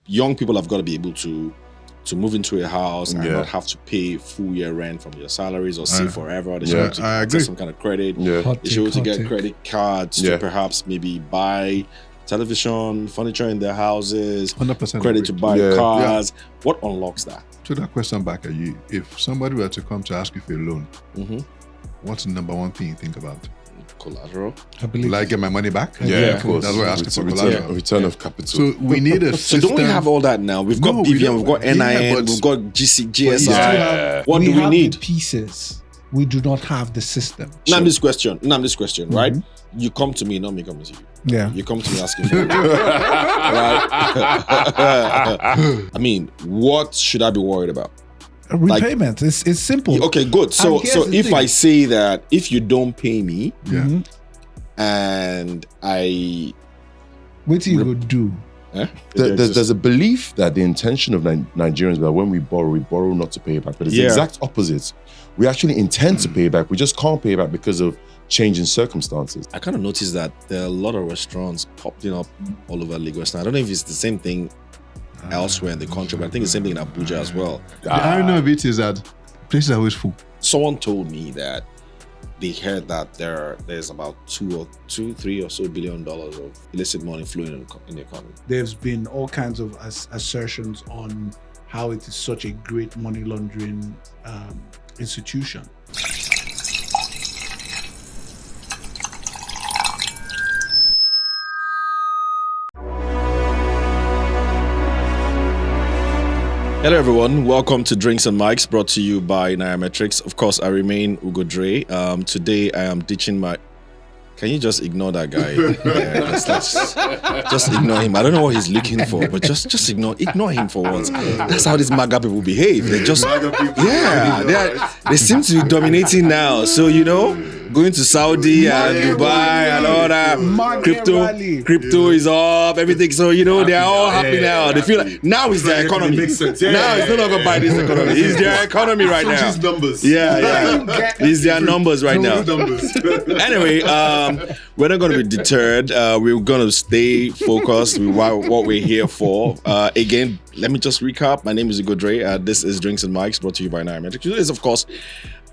young people have got to be able to move into a house and not have to pay full year rent from your salaries or save forever. They should be able to access some kind of credit. They should be able to get credit cards to perhaps maybe buy television, furniture in their houses, 100% credit to buy cars. What unlocks that? To that question back at you, if somebody were to come to ask you for a loan, what's the number one thing you think about? Collateral. I believe. Will I get my money back? Of course. That's why I asked for collateral. Return of capital. So we need a system. So don't we have all that now? We've got BVM, we've got NIN, we've got GSI. What do we need? The pieces. We do not have the system. Nnamdi's question, right? You come to me, not me coming to you. Yeah. You come to me asking for it. Right? I mean, what should I be worried about? Repayment. It's simple. Okay, good. So if I say that if you don't pay me, and what do you would do? There's a belief that the intention of Nigerians that when we borrow not to pay back, but it's the exact opposite. We actually intend to pay back. We just can't pay back because of changing circumstances. I kind of noticed that there are a lot of restaurants popping up all over Lagos now. I don't know if it's the same thing elsewhere in the country, but I think it's the same thing in Abuja as well. The irony of it is that places are always full. Someone told me that they heard that there's about $3 or so billion of illicit money flowing in the economy. There's been all kinds of assertions on how it is such a great money laundering institution. Hello everyone, welcome to Drinks and Mics, brought to you by Nairametrics. Of course, I remain Ugo Dre. Today I am ditching my... Can you just ignore that guy? Just ignore him. I don't know what he's looking for, but just ignore him for once. That's how these MAGA people behave. They just... they seem to be dominating now. So, going to Saudi and Dubai and all that. Crypto is up, everything. So, they're all happy now. They feel like now is their economy. Now it's no longer by this economy. It's their economy right now. Numbers. It's their numbers right now. Anyway, we're not going to be deterred. We're going to stay focused with what we're here for. Again, let me just recap. My name is Ugo Dre. This is Drinks and Mics, brought to you by Nairametrics. This is, of course,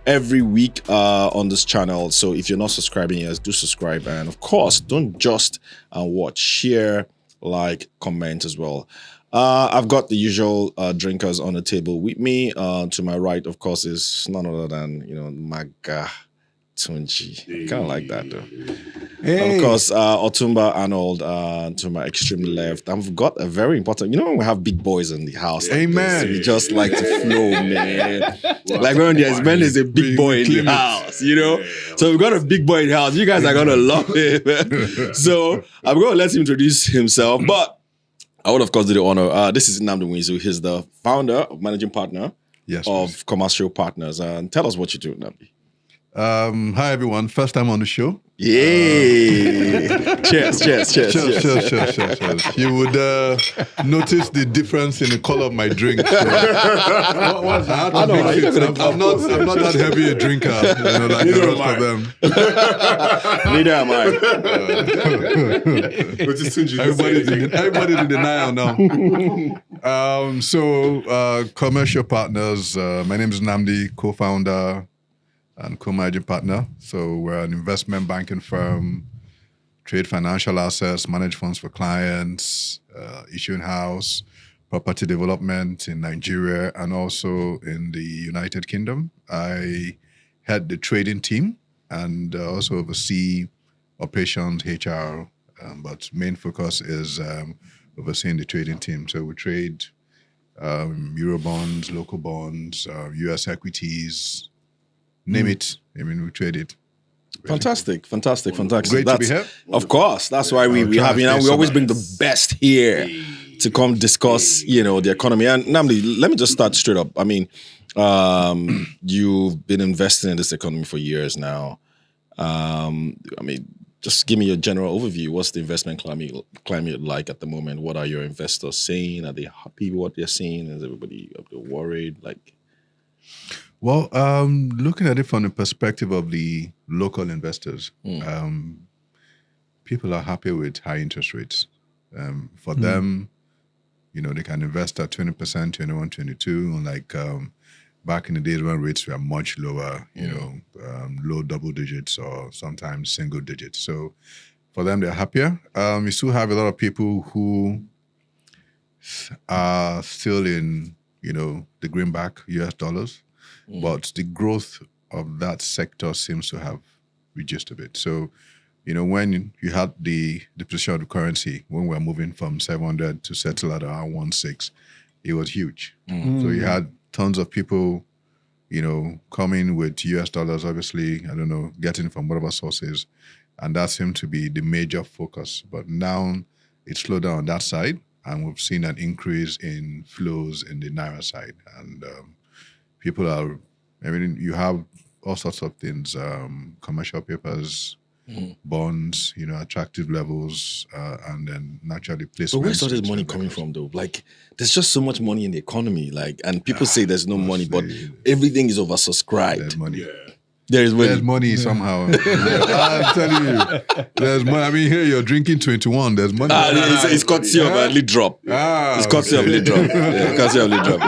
every week on this channel. So if you're not subscribing yet, do subscribe. And of course, don't just watch, share, like, comment as well. I've got the usual drinkers on the table with me. To my right, of course, is none other than, Maga Tunji. Kind of like that, though. Hey. Of course, Otumba Arnold to my extreme left. I've got a very important... when we have big boys in the house, like Amen. We just like to flow, man. Like when there's a big boy in the house, So we've got a big boy in the house. You guys are going to love him. So I'm going to let him introduce himself. But I would, of course, do the honor. This is Nnamdi. He's the founder, managing partner of Commercial Partners. Tell us what you do, Nnamdi. Hi everyone, first time on the show. Yeah. Cheers. You would notice the difference in the color of my drink. So, I'm not that heavy a drinker, like the rest of them. Neither am I. Everybody's in denial now. Commercial Partners. My name is Nnamdi, co-founder and co-managing partner. So we're an investment banking firm, trade financial assets, manage funds for clients, issuing house, property development in Nigeria and also in the United Kingdom. I head the trading team and also oversee operations, HR, but main focus is overseeing the trading team. So we trade Euro bonds, local bonds, US equities, name it. We trade it. Fantastic. Great to be here. Of course. That's why we have, we always bring the best here to come discuss, the economy. And Nnamdi, let me just start straight up. You've been investing in this economy for years now. Just give me your general overview. What's the investment climate like at the moment? What are your investors saying? Are they happy with what they're seeing? Is everybody worried? Well, looking at it from the perspective of the local investors, people are happy with high interest rates. For them, they can invest at 20%, 21, 22, like back in the days when rates were much lower, low double digits or sometimes single digits. So for them, they're happier. You still have a lot of people who are still in, the greenback US dollars, but the growth of that sector seems to have reduced a bit. So, when you had the depreciation of the currency, when we're moving from 700 to settle at around 16, it was huge. So you had tons of people, coming with US dollars, obviously, I don't know, getting from whatever sources. And that seemed to be the major focus. But now it's slowed down on that side. And we've seen an increase in flows in the Naira side. And people are, you have all sorts of things, commercial papers, bonds, attractive levels, and then naturally placements. But where's all this money coming from, though? Like, there's just so much money in the economy. Like, and people say there's no money, but everything is oversubscribed. There's money. Yeah. There's money somehow. I'm telling you, there's money. I mean, here you're drinking 21. There's money. It's courtesy of a lead drop. It's courtesy of lead drop. Yeah, courtesy of lead drop.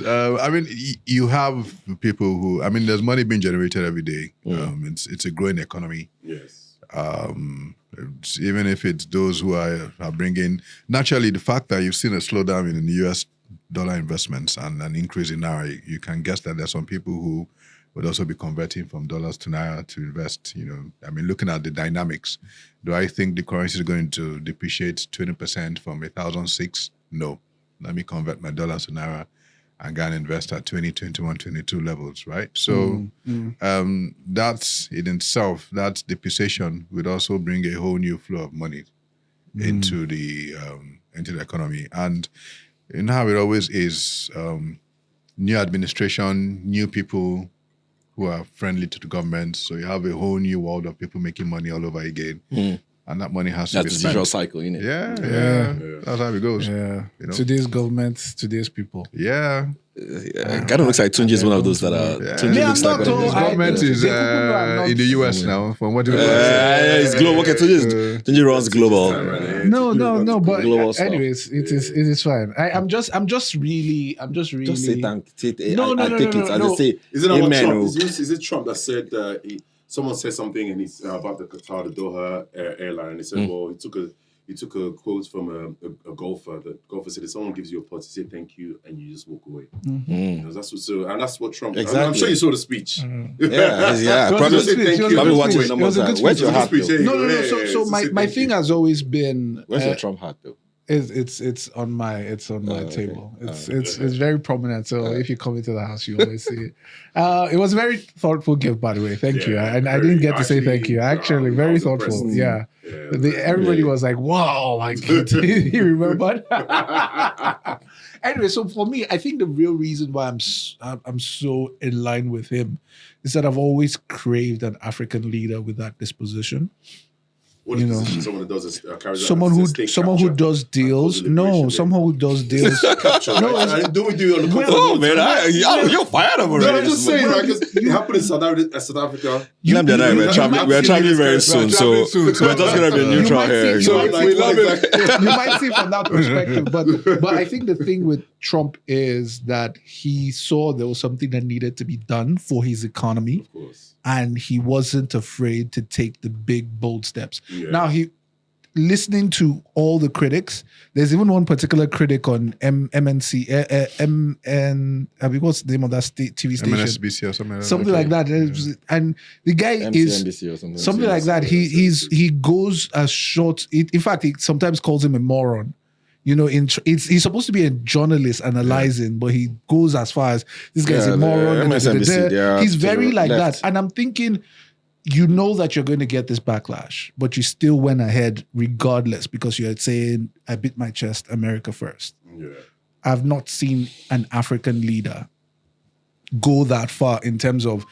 But you have people who. There's money being generated every day. It's a growing economy. Yes. Even if it's those who are bringing. Naturally, the fact that you've seen a slowdown in the U.S. dollar investments and an increase in Naira, you can guess that there's some people who would also be converting from dollars to Naira to invest. Looking at the dynamics, do I think the currency is going to depreciate 20% from 1,006? No. Let me convert my dollars to Naira and go and invest at 20, 21, 22 levels, right? So that's in itself, that depreciation would also bring a whole new flow of money into the economy. And how it always is, new administration, new people who are friendly to the government. So you have a whole new world of people making money all over again. And that money has to be spent. That's the usual cycle, isn't it? Yeah. That's how it goes. Yeah. Today's government, today's people. Yeah. Kind of looks like Tunji is one of those that are. Tunji looks like one of those. Government is in the US now, from what you it's global. Okay, Tunji runs global. No. But global anyways, it is fine. I'm just really. Just say thank. No. I take it. I just say. Is it not Trump? Is it Trump that said someone said something and it's about the Qatar, the Doha airline, and he said, well, he took a quote from a golfer. The golfer said, if someone gives you a pot, you say thank you and you just walk away. That's what Trump. Exactly. I'm sure you saw the speech. Yeah. Probably say thank you. Probably watching numbers. Where's your hat? No. So my thing has always been. Where's your Trump hat though? It's on my table. It's very prominent. So if you come into the house, you always see it. It was a very thoughtful gift, by the way. Thank you. And I didn't get to say thank you. Actually, very thoughtful. Yeah. Everybody was like, "Wow!" Like he remembered. Anyway, so for me, I think the real reason why I'm so in line with him is that I've always craved an African leader with that disposition. What is someone who does someone who does deals. No, someone who does deals. Do we do it on the Oh man, you're fired over it. No, I'm just saying, because it happened in South Africa. We are traveling very soon, so we're just gonna be neutral here. You might see from that perspective, but I think the thing with Trump is that he saw there was something that needed to be done for his economy. Of course. And he wasn't afraid to take the big, bold steps. Yeah. Now, listening to all the critics, there's even one particular critic on MNC, what's the name of that TV station? MNSBC or something like that. And the guy is something like that. He goes as short. In fact, he sometimes calls him a moron. He's supposed to be a journalist analyzing, but he goes as far as this guy's a moron. He's very like that. And I'm thinking, that you're going to get this backlash, but you still went ahead regardless because you're saying, I bit my chest, America first. Yeah. I've not seen an African leader go that far in terms of,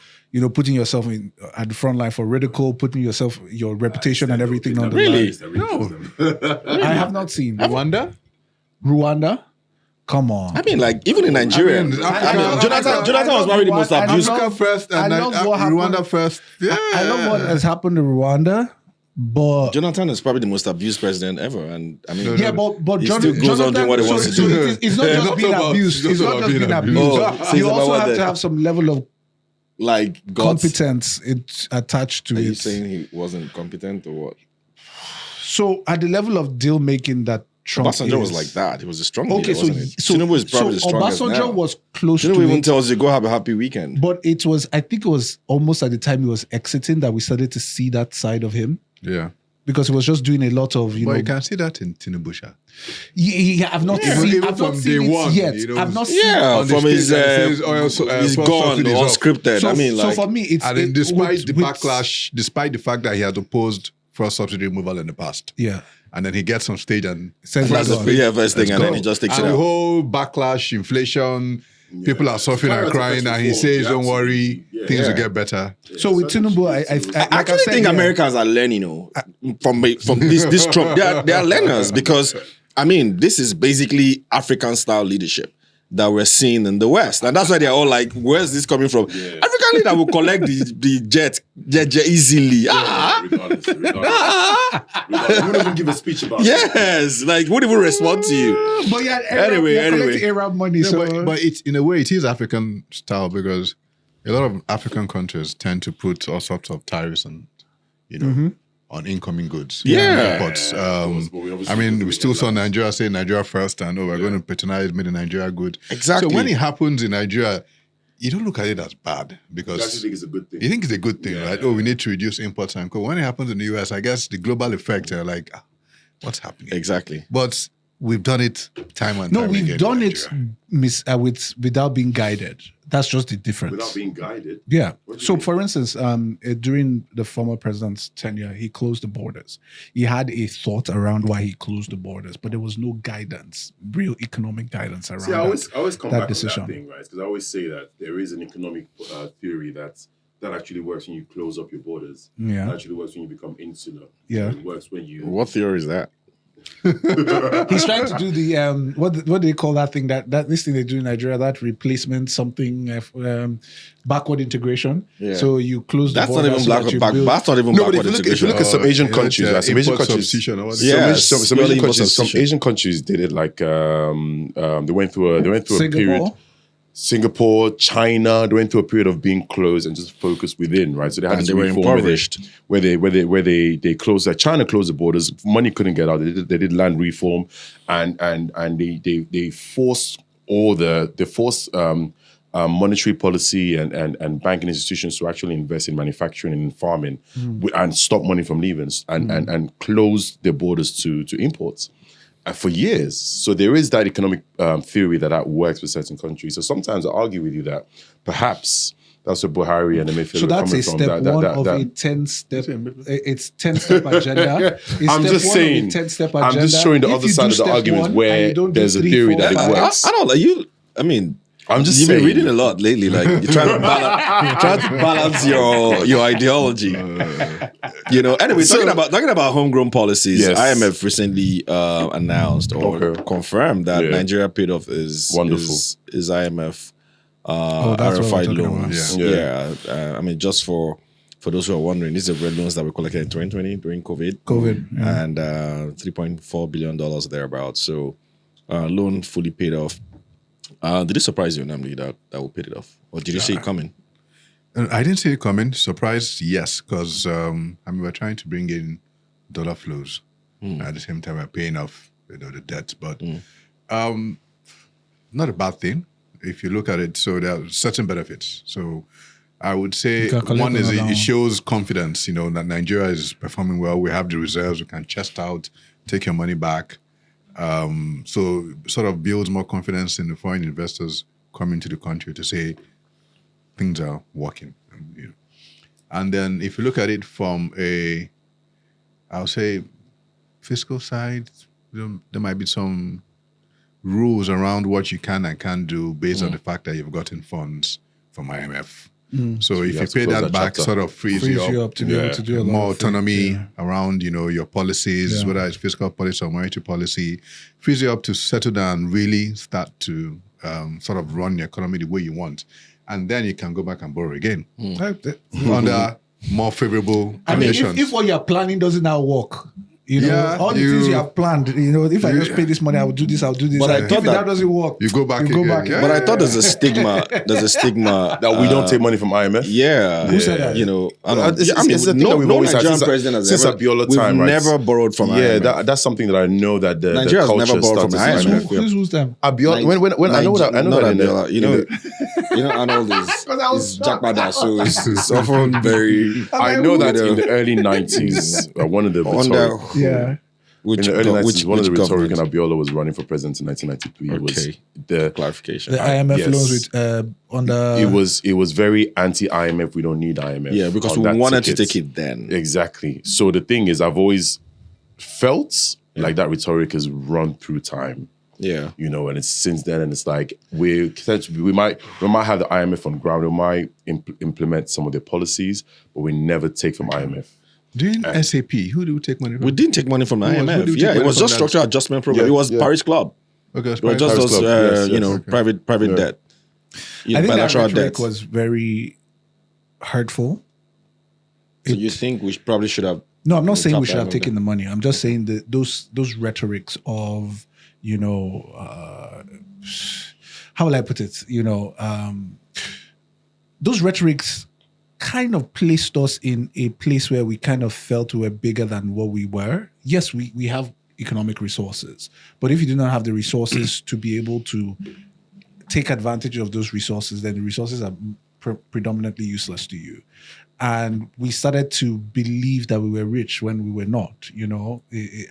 putting yourself at the front line for ridicule, putting your reputation and everything on the line. No. I have not seen. Rwanda? Come on. I mean, like, even in Nigeria. Jonathan was probably the most abused. Africa first and Rwanda first. Yeah. I love what has happened to Rwanda. But Jonathan is probably the most abused president ever, and I mean, yeah, but he still goes on doing what he wants to do. It's not just being abused. It's not just being abused. Oh, so You it's also about have to that. have some level of Like God's. competence attached to Are you it. saying he wasn't competent or what? So at the level of deal making that Trump Obasanjo was is- like that. He was a strong Okay, leader, wasn't it? so Tinubu is probably the strongest Obasanjo now. was close Tinubu to even it, tells you go have a happy weekend. but it was. I think it was almost at the time he was exiting that we started to see that side of him Yeah. because he was just doing a lot of But you can see that in Tinubu. Sha. I've not Yeah. seen. Even I've not from seen day it one, yet. you know, I've not seen. Yeah, On the from his stage that says oil he's fuel gone, subsidies up. unscripted. I mean, like, so for me, it's And then it- despite the with- backlash, despite the fact that he had opposed fuel subsidy removal in the past, Yeah, and then he gets on stage and Says flags it's the gone. flag. yeah, first thing, It's and then gone. he just takes and it the out. whole backlash, inflation, people are suffering and Clarence crying, affects and he reform. says, Yeah, "Don't worry, absolutely. things will Yeah. get better." So with Tinubu, I I like I actually said, think yeah. Americans are learning, from this Trump. They are learners because I mean, this is basically African style leadership that we're seeing in the West, and that's why they're all like, "Where's this coming from?" African leader will collect the jet easily. Regardless. He wouldn't even give a speech about it. Yes, like wouldn't even respond to you. But yeah, Anyway. collecting Arab money. Yeah, so but it's in a way it is African style because a lot of African countries tend to put all sorts of tariffs and on incoming goods. Yeah. But but we obviously I mean, do we it still in saw that. Nigeria say Nigeria first, and we're going to patronize made in Nigeria good. Exactly. So when it happens in Nigeria, you don't look at it as bad I actually because think it's a good thing. you think it's a good thing, right? Oh, we need to reduce imports and co. When it happens in the US, I guess the global effect are like, what's happening? Exactly. But we've done it time and no, time we've again in done it Nigeria. without being guided. That's just the difference. Without being guided. Yeah. What do you So, mean? for instance, during the former president's tenure, he closed the borders. He had a thought around why he closed the borders, but there was no guidance, real economic guidance around See, I always come that back decision. on that thing, right? Because I always say that there is an economic theory that actually works when you close up your borders. Yeah. It actually works when you become insular. Yeah. It works when you... What theory is that? He's trying to do the what do they call that thing that this thing they do in Nigeria, that replacement something backward integration. Yeah. So you close the That's not border even so that you build- That's not even No, but backward if you integration. look at some Asian it's, countries, right? Some Asian import countries, substitution or what- Yeah. some purely Asian import countries, some substitution. Asian countries did it like they went through a period. Singapore. Singapore, China, they went through a period of being closed and just focused within, right? So they had And this they were reform impoverished. where they closed. Like China closed the borders, money couldn't get out. They did land reform, and they forced monetary policy and banking institutions to actually invest in manufacturing and in farming and stop money from leaving and close their borders to imports. For years. So there is that economic theory that works with certain countries. So sometimes I argue with you that perhaps that's where Buhari and the Mayfield So are that's coming a from. step one of a 10-step. It's 10-step agenda. It's I'm step just one saying, of a 10-step agenda. I'm just showing the If other you side do of the step argument one where and you don't do there's a 3, theory 4, that it 5, works. I don't know. I mean, I'm just you've saying. been reading a lot lately. Like you're trying to balance your ideology. Anyway, talking about homegrown policies. Yes. IMF recently announced or confirmed that Yeah. Nigeria paid off is Wonderful. is IMF that's what we're RFI talking loans. about. Yeah. I mean, just for those who are wondering, these are red loans that were collected in 2020 during COVID. yeah. And $3.4 billion thereabouts. So loan fully paid off. Did it surprise you, Nnamdi, that we paid it off? Or did you see it coming? I didn't see it coming. Surprised, yes, because we're trying to bring in dollar flows. At the same time, we're paying off the debt, but not a bad thing if you look at it. So there are certain benefits. So I would say You can collect one is another it shows confidence. That Nigeria is performing well. We have the reserves. We can chest out, take your money back. So sort of builds more confidence in the foreign investors coming to the country to say things are working. And then if you look at it from I'll say, fiscal side, there might be some rules around what you can and can't do based on the fact that you've gotten funds from IMF. So if you have to pay close that that back, chapter. sort of frees you up to be able to do a lot more of things. autonomy Yeah. around, your policies, Yeah. whether it's fiscal policy or monetary policy, frees you up to settle down, really start to sort of run your economy the way you want. And then you can go back and borrow again under more favorable I mean, conditions. if what you're planning doesn't now work, you know, all the things you have planned, you know, if I just pay this money, I will do this, I'll do this. But I if thought that doesn't work, you go back you again. go back. Yeah. But I thought there's a stigma. That we don't take money from IMF. Yeah. Who said that? You know, I Well, don't it's I mean, the thing that no we've always had Nigerian since- president has since ever, Abiola we've time, right? never borrowed from Yeah, IMF. that's something that I know that the Nigeria has culture never borrowed from started the since IMF. Who's them? Abiola, when I know that Not in the- Abiola. You know, Arnold is Jackpad, so it's often very. I know that in the early 90s, one of the Under Yeah. which in the early 90s, one of the which rhetoric, and government? Abiola was running for president in 1993. Okay. Was the Clarification. The IMF yes. loans with on the. it was very anti-IMF. We don't need IMF. Yeah, because on we that wanted to ticket. take it then. Exactly. So the thing is, I've always felt like that rhetoric has run through time. Yeah. You know, and it's since then, and it's like we might have the IMF on ground, we might implement some of their policies, but we never take from IMF. During SAP, who do we take money from? We didn't take money from the Who IMF. did we take Yeah, it money was from just that? structural adjustment program. Yeah, It was yeah. Paris Club. Okay, It was just Paris those, Club. Yes, you yes, know, okay. private Yeah. debt. You I know, think that bilateral rhetoric debt. was very hurtful. So you think we probably should have? No, I'm not saying we top should have end of taken the money. I'm just saying that those rhetorics of, you know, how will I put it? You know, those rhetorics kind of placed us in a place where we kind of felt we were bigger than what we were. Yes, we have economic resources, but if you do not have the resources to be able to take advantage of those resources, then the resources are predominantly useless to you. And we started to believe that we were rich when we were not, you know.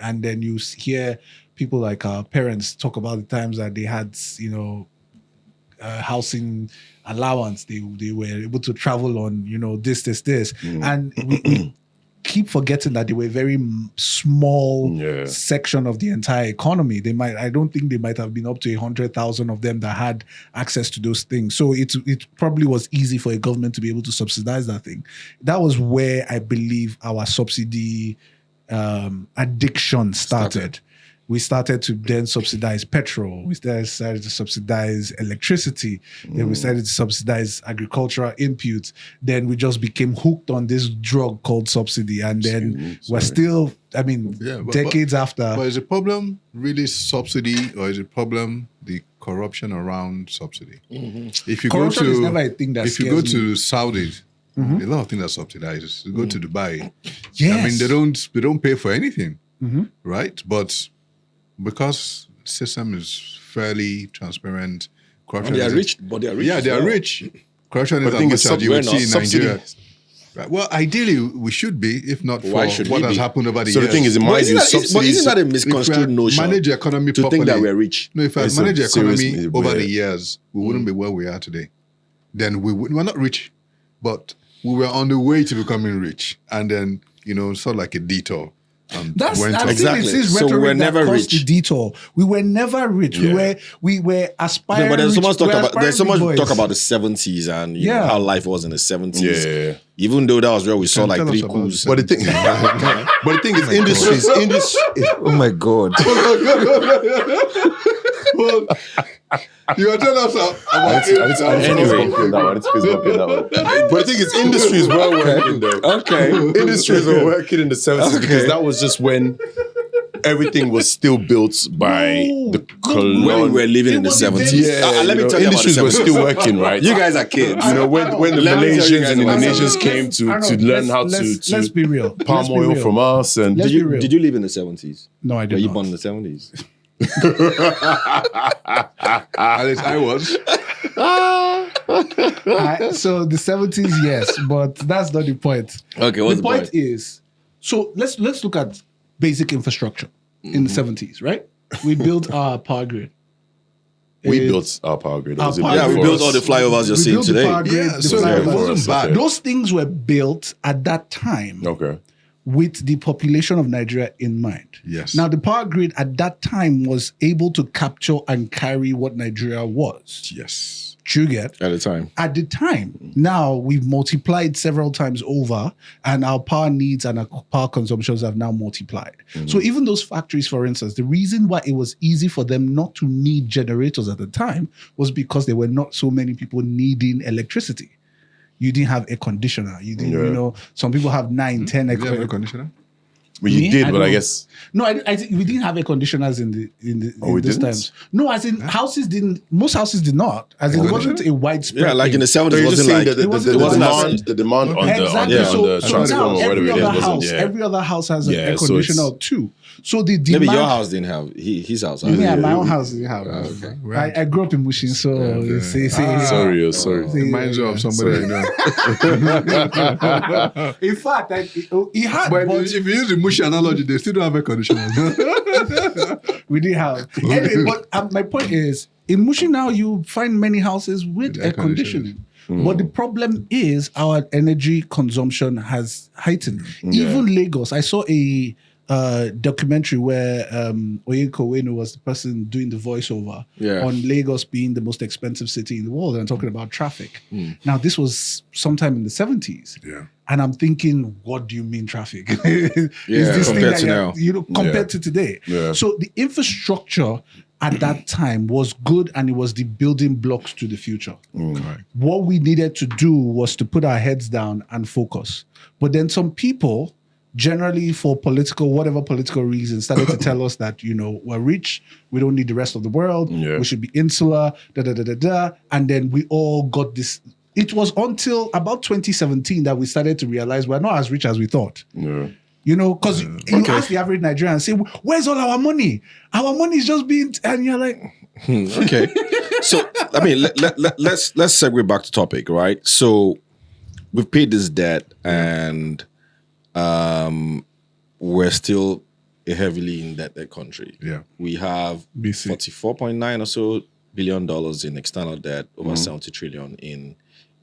And then you hear people like our parents talk about the times that they had, you know, housing allowance. They were able to travel on, you know, this. And we keep forgetting that they were a very small section of the entire economy. I don't think they might have been up to 100,000 of them that had access to those things. So it probably was easy for a government to be able to subsidize that thing. That was where I believe our subsidy addiction started. We started to then subsidize petrol. We started to subsidize electricity. Then we started to subsidize agricultural inputs. Then we just became hooked on this drug called subsidy. And then we're still, I mean, decades after. But is the problem really subsidy, or is the problem the corruption around subsidy? If you Corruption go to, is never a thing that if you go scares me. to Saudi, a lot of things are subsidized. You go to Dubai. Yes. I mean, they don't pay for anything, right? But because the system is fairly transparent, corruption. They are is- rich, but they are rich. Yeah, as they are well. rich. Corruption is the as thing much is, as you would see in subsidy- Nigeria. Right. Well, ideally, we should be, if not for Why should what we has be? happened over the So years. the thing is, in my But view, isn't subsidies. that a If we misconstrued had notion managed the economy to properly, think that we're rich? No, if I It's a managed the serious- economy over the yeah. years, we wouldn't be where we are today. Then we're not rich, but we were on the way to becoming rich. And then, you know, sort of like a detour. That's went I on. think Exactly. it's this So we rhetoric were never that caused rich. the detour. We were never rich. We were aspiring. No, but there's so much rich. We were there's so much aspiring talk boys. about the 70s and you know, Yeah. how life was in the 70s. Yeah. Even though that was where we saw like tell us three about coups. the But the thing, is, industries. Oh my God. Well, you are telling us about Anyway. But the thing is, industries were working though. Okay. Industries were working in the 70s because that was just when everything was still built by the colon. When we were living in the 70s. Yeah, Let me you know, tell you about the industries were 70s. still working, right? You guys are kids. You know, when the Let me tell you Malaysians guys and about Indonesians that. came to learn how to let's be real. palm Let's be oil real. from us, and Let's be real. Did you live in the 70s? No, I Were did you not. born in the 70s? At least I was. So the 70s, yes, but that's not the point. Okay, what's the point is, so let's look at basic infrastructure in the 70s, right? We built our power grid. we Uh, built our power grid. That was a power big Yeah, we for built us. all the flyovers you're We seeing built the today. power grid, Yeah, the so flyovers. it wasn't bad. Those things were built at that time Okay. with the population of Nigeria in mind. Yes. Now, the power grid at that time was able to capture and carry what Nigeria was. Yes. Do you get? At the time. At the time. Now, we've multiplied several times over, and our power needs and our power consumptions have now multiplied. So even those factories, for instance, the reason why it was easy for them not to need generators at the time was because there were not so many people needing electricity. you didn't have air conditioner. You didn't, you know, some people have 9, 10 You have air conditioner? Well, you Me? did, I but I don't- guess No, I think we didn't have air conditioners in we those didn't? times. No, as in houses didn't. Most houses did not. As in, it wasn't a widespread. Yeah, like in the thing. 70s, so it you're just wasn't saying like that it wasn't the widespread. demand, the demand on Exactly. the So transformer now or whatever every it is other wasn't. house, Yeah. every other house has an Yeah, air so conditioner it's- too. So the demand. maybe your house didn't have his house. You mean had. my own house didn't have. Right. I grew up in Mushin, so see. Sorry. Reminds you of somebody I know. In fact, he had. But But if you use the mushy analogy, they still don't have air conditioners. we didn't have. Anyway, but my point is, in Mushin now, you find many houses with air conditioning. But the problem is our energy consumption has heightened. Even Lagos, I saw a documentary where Oyeko Ueno was the person doing the voiceover on Lagos being the most expensive city in the world and talking about traffic. Now, this was sometime in the 70s. Yeah. And I'm thinking, what do you mean traffic? Is this thing compared that to now. compared to today? Yeah. So the infrastructure at that time was good and it was the building blocks to the future. Correct. What we needed to do was to put our heads down and focus. But then some people, generally for whatever political reasons, started to tell us that, we're rich, we don't need the rest of the world, we should be insular, and then we all got this. It was until about 2017 that we started to realize we're not as rich as we thought. Yeah. Because you ask the average Nigerian and say, where's all our money? Our money is just being, and you're like, Okay. So, I mean, let's segue back to topic, right? So, we've paid this debt and we're still a heavily indebted country. Yeah. We have BC. $44.9 or so billion in external debt, over 70 trillion in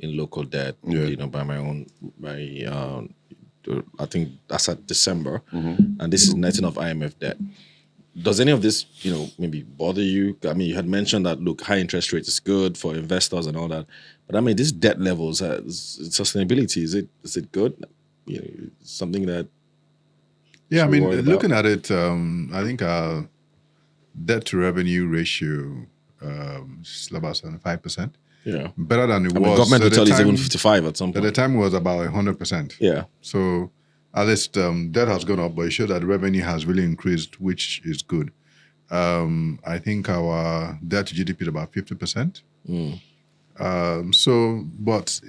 local debt. I think that's at December, and this is netting of IMF debt. Does any of this, maybe bother you? I mean, you had mentioned that, look, high interest rate is good for investors and all that, but I mean, this debt levels, sustainability, is it good? Something that. Yeah, I mean, worried about? looking at it, I think our debt to revenue ratio is about 75%. Yeah. Better than it I mean, was. government will at the tell you it's time- even 55 at some At point. the time, it was about 100%. Yeah. So at least debt has gone up, but it shows that revenue has really increased, which is good. I think our debt to GDP is about 50%. But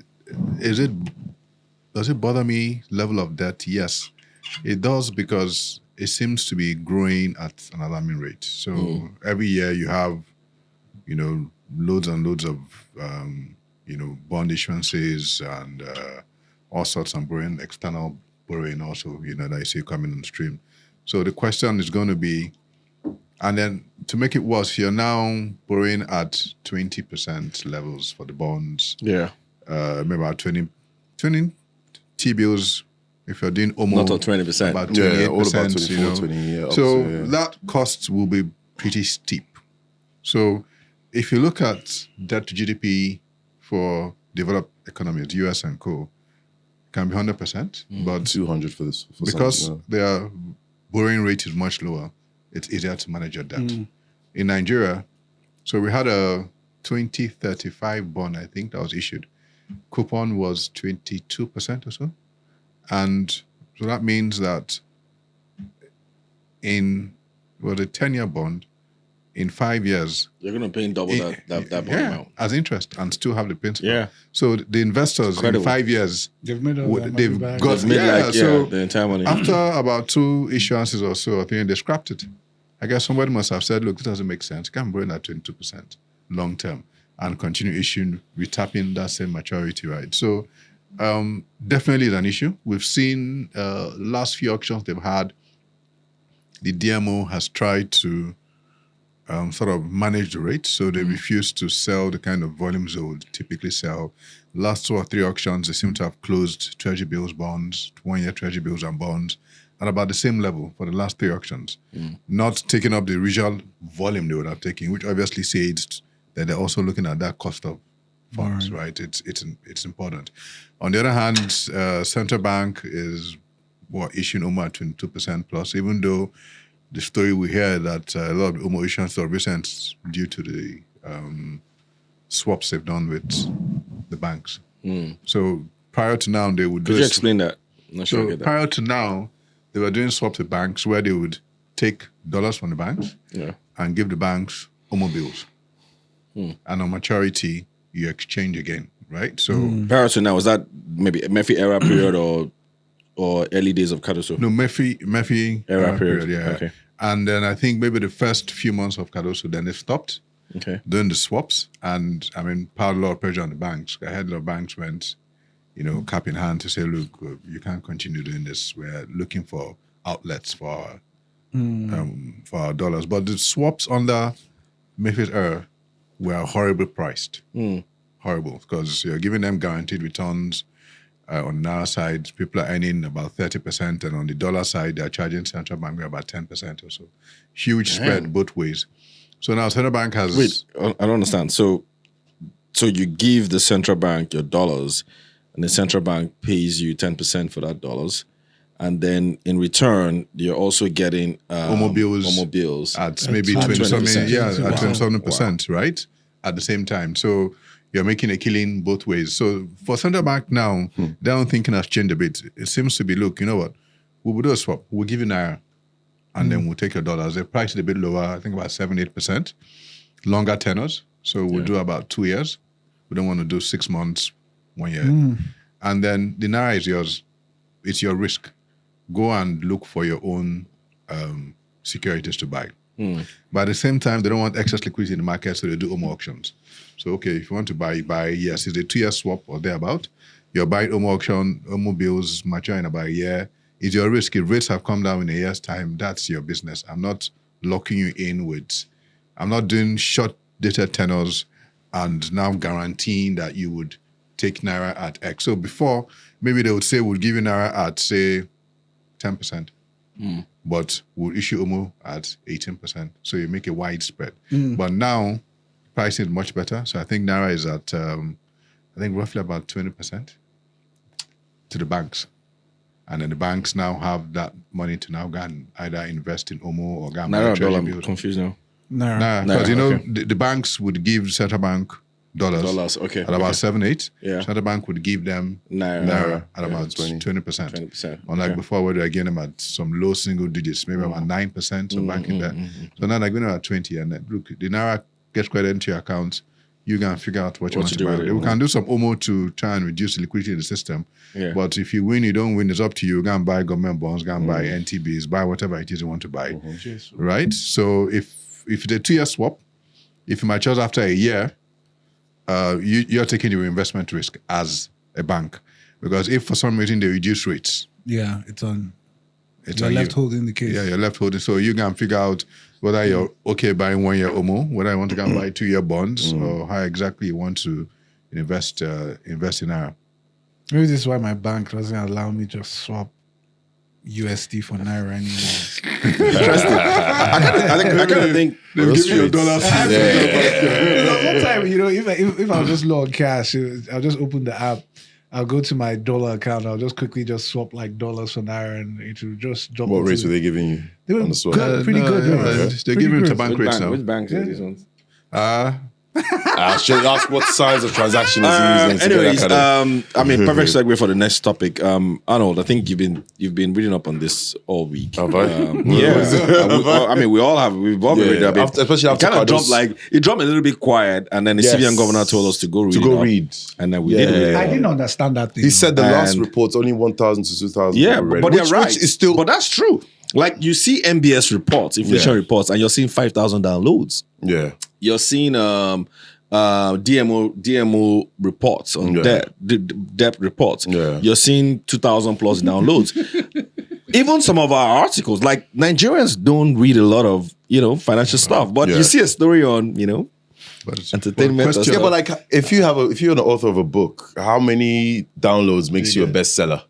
does it bother me? Level of debt? Yes, it does, because it seems to be growing at an alarming rate. So every year you have, loads and loads of, bond issuances and all sorts of borrowing, external borrowing also, that I see coming on stream. So the question is going to be, and then to make it worse, you're now borrowing at 20% levels for the bonds. Yeah. Maybe about 20 T-bills, if you're doing almost Not at 20%. about 28%. Yeah, all about 24, 20, yeah, up So to, yeah. that cost will be pretty steep. So if you look at debt to GDP for developed economies, US and co, it can be 100%, but 200 for this. For because some, their borrowing rate is much lower, it's easier to manage your debt. In Nigeria, so we had a 2035 bond, I think, that was issued. Coupon was 22% or so. And so that means that a 10-year bond, in 5 years, You're going to pay double that bond amount. as interest, and still have the principal. Yeah. So the investors Incredible. in 5 years, they've made all that they've money back. got Made so the entire money. after about 2 issuances or so, I think they scrapped it. I guess somebody must have said, look, this doesn't make sense. You can't borrow at 22% long term and continue issuing, retapping that same maturity, right? So definitely is an issue. We've seen last few auctions they've had, the DMO has tried to sort of manage the rate. So they refuse to sell the kind of volumes they would typically sell. Last 2 or 3 auctions, they seem to have closed treasury bills, bonds, 1-year treasury bills and bonds at about the same level for the last 3 auctions, not taking up the original volume they would have taken, which obviously says that they're also looking at that cost of funds, right? It's important. On the other hand, central bank is issuing almost 22% plus, even though the story we hear that a lot of the issuance of recent due to the swaps they've done with the banks. So prior to now, they would do. Could you explain that? I'm not sure I So get that. prior to now, they were doing swaps with banks where they would take dollars from the banks and give the banks Omo bills. And on maturity, you exchange again, right? So Prior to now, was that maybe Murphy era period or early days of Cardoso? no, Murphy Era period. yeah. Okay. And then I think maybe the first few months of Cardoso, then they stopped Okay. doing the swaps. And I mean, a lot of pressure on the banks. I heard a lot of banks went, cap in hand to say, look, you can't continue doing this. We're looking for outlets for our dollars. But the swaps under Murphy's era were horribly priced. Horrible, because you're giving them guaranteed returns. On our side, people are earning about 30%, and on the dollar side, they're charging central bank about 10% or so. Huge spread both ways. So now central bank has... Wait, I don't understand. So you give the central bank your dollars, and the central bank pays you 10% for that dollars, and then in return, you're also getting Omo bills at maybe 20-something, 20-something%, right? At the same time. So you're making a killing both ways. So for central bank now, their own thinking has changed a bit. It seems to be, look, you know what? We will do a swap. We'll give you Naira, and then we'll take your dollars. They price it a bit lower, I think about 7-8%. Longer tenors. So we'll do about 2 years. We don't want to do 6 months, 1 year. And then the Naira is yours. It's your risk. Go and look for your own securities to buy. But at the same time, they don't want excess liquidity in the market, so they do Omo auctions. So, okay, if you want to buy, yes, it's a 2-year swap or thereabout. You're buying Omo auction, Omo bills mature in about a year. It's your risk. If rates have come down in a year's time, that's your business. I'm not locking you in I'm not doing short-dated tenors and now guaranteeing that you would take Naira at X. So before, maybe they would say, we'll give you Naira at, say, 10%. But we'll issue Omo at 18%. So you make a wide spread. But now, pricing is much better. So I think Naira is at, roughly about 20% to the banks. And then the banks now have that money to now go and either invest in Omo or go and buy Naira treasury dollar, I'm bills. confused now. Nah, because okay. the banks would give central bank dollars okay. at about 7-8. Yeah. Central bank would give them Naira at about 20%. 20%. Unlike before, where they're getting them at some low single digits, maybe about 9%. So bank in there. So now they're going at 20. And then, look, the Naira gets credit into your account. You can figure out what you want to buy. We can do some Omo to try and reduce the liquidity in the system. Yeah. But if you win, you don't win, it's up to you. Go and buy government bonds, go and buy NTBs, buy whatever it is you want to buy. Right? So if it's a 2-year swap, if it matures after a year, you're taking your investment risk as a bank. Because if for some reason they reduce rates, it's on you're left holding the case. Yeah, you're left holding. So you can figure out whether you're okay buying 1-year Omo, whether you want to go and buy 2-year bonds, or how exactly you want to invest in Naira. Maybe this is why my bank doesn't allow me to swap USD for Naira anymore. Interesting. I kind of think they'll give you $1. One time, if I was just low on cash, I'll just open the app. I'll go to my dollar account. I'll just quickly swap like dollars for Naira, and it will just drop. What rates were they giving you? They were on the swap? pretty good. They're giving to bank rates now. Which banks are these ones? Should ask what size of transaction is he using. Anyways, perfect segue for the next topic. Arnold, I think you've been reading up on this all week. Have I? We all have. We've all been reading up. Especially after kind of dropped it dropped a little bit quiet, and then the CBN governor told us to go read. And then we did read. I didn't understand that thing. He said the last report's only 1,000 to 2,000. Yeah, but they're right. Which is still, but that's true. Like you see MBS reports, inflation reports, and you're seeing 5,000 downloads. Yeah. You're seeing DMO reports on debt reports. Yeah. You're seeing 2,000 plus downloads. Even some of our articles, like Nigerians don't read a lot of financial stuff, but you see a story on entertainment. Yeah, but like if you're an author of a book, how many downloads makes you a bestseller?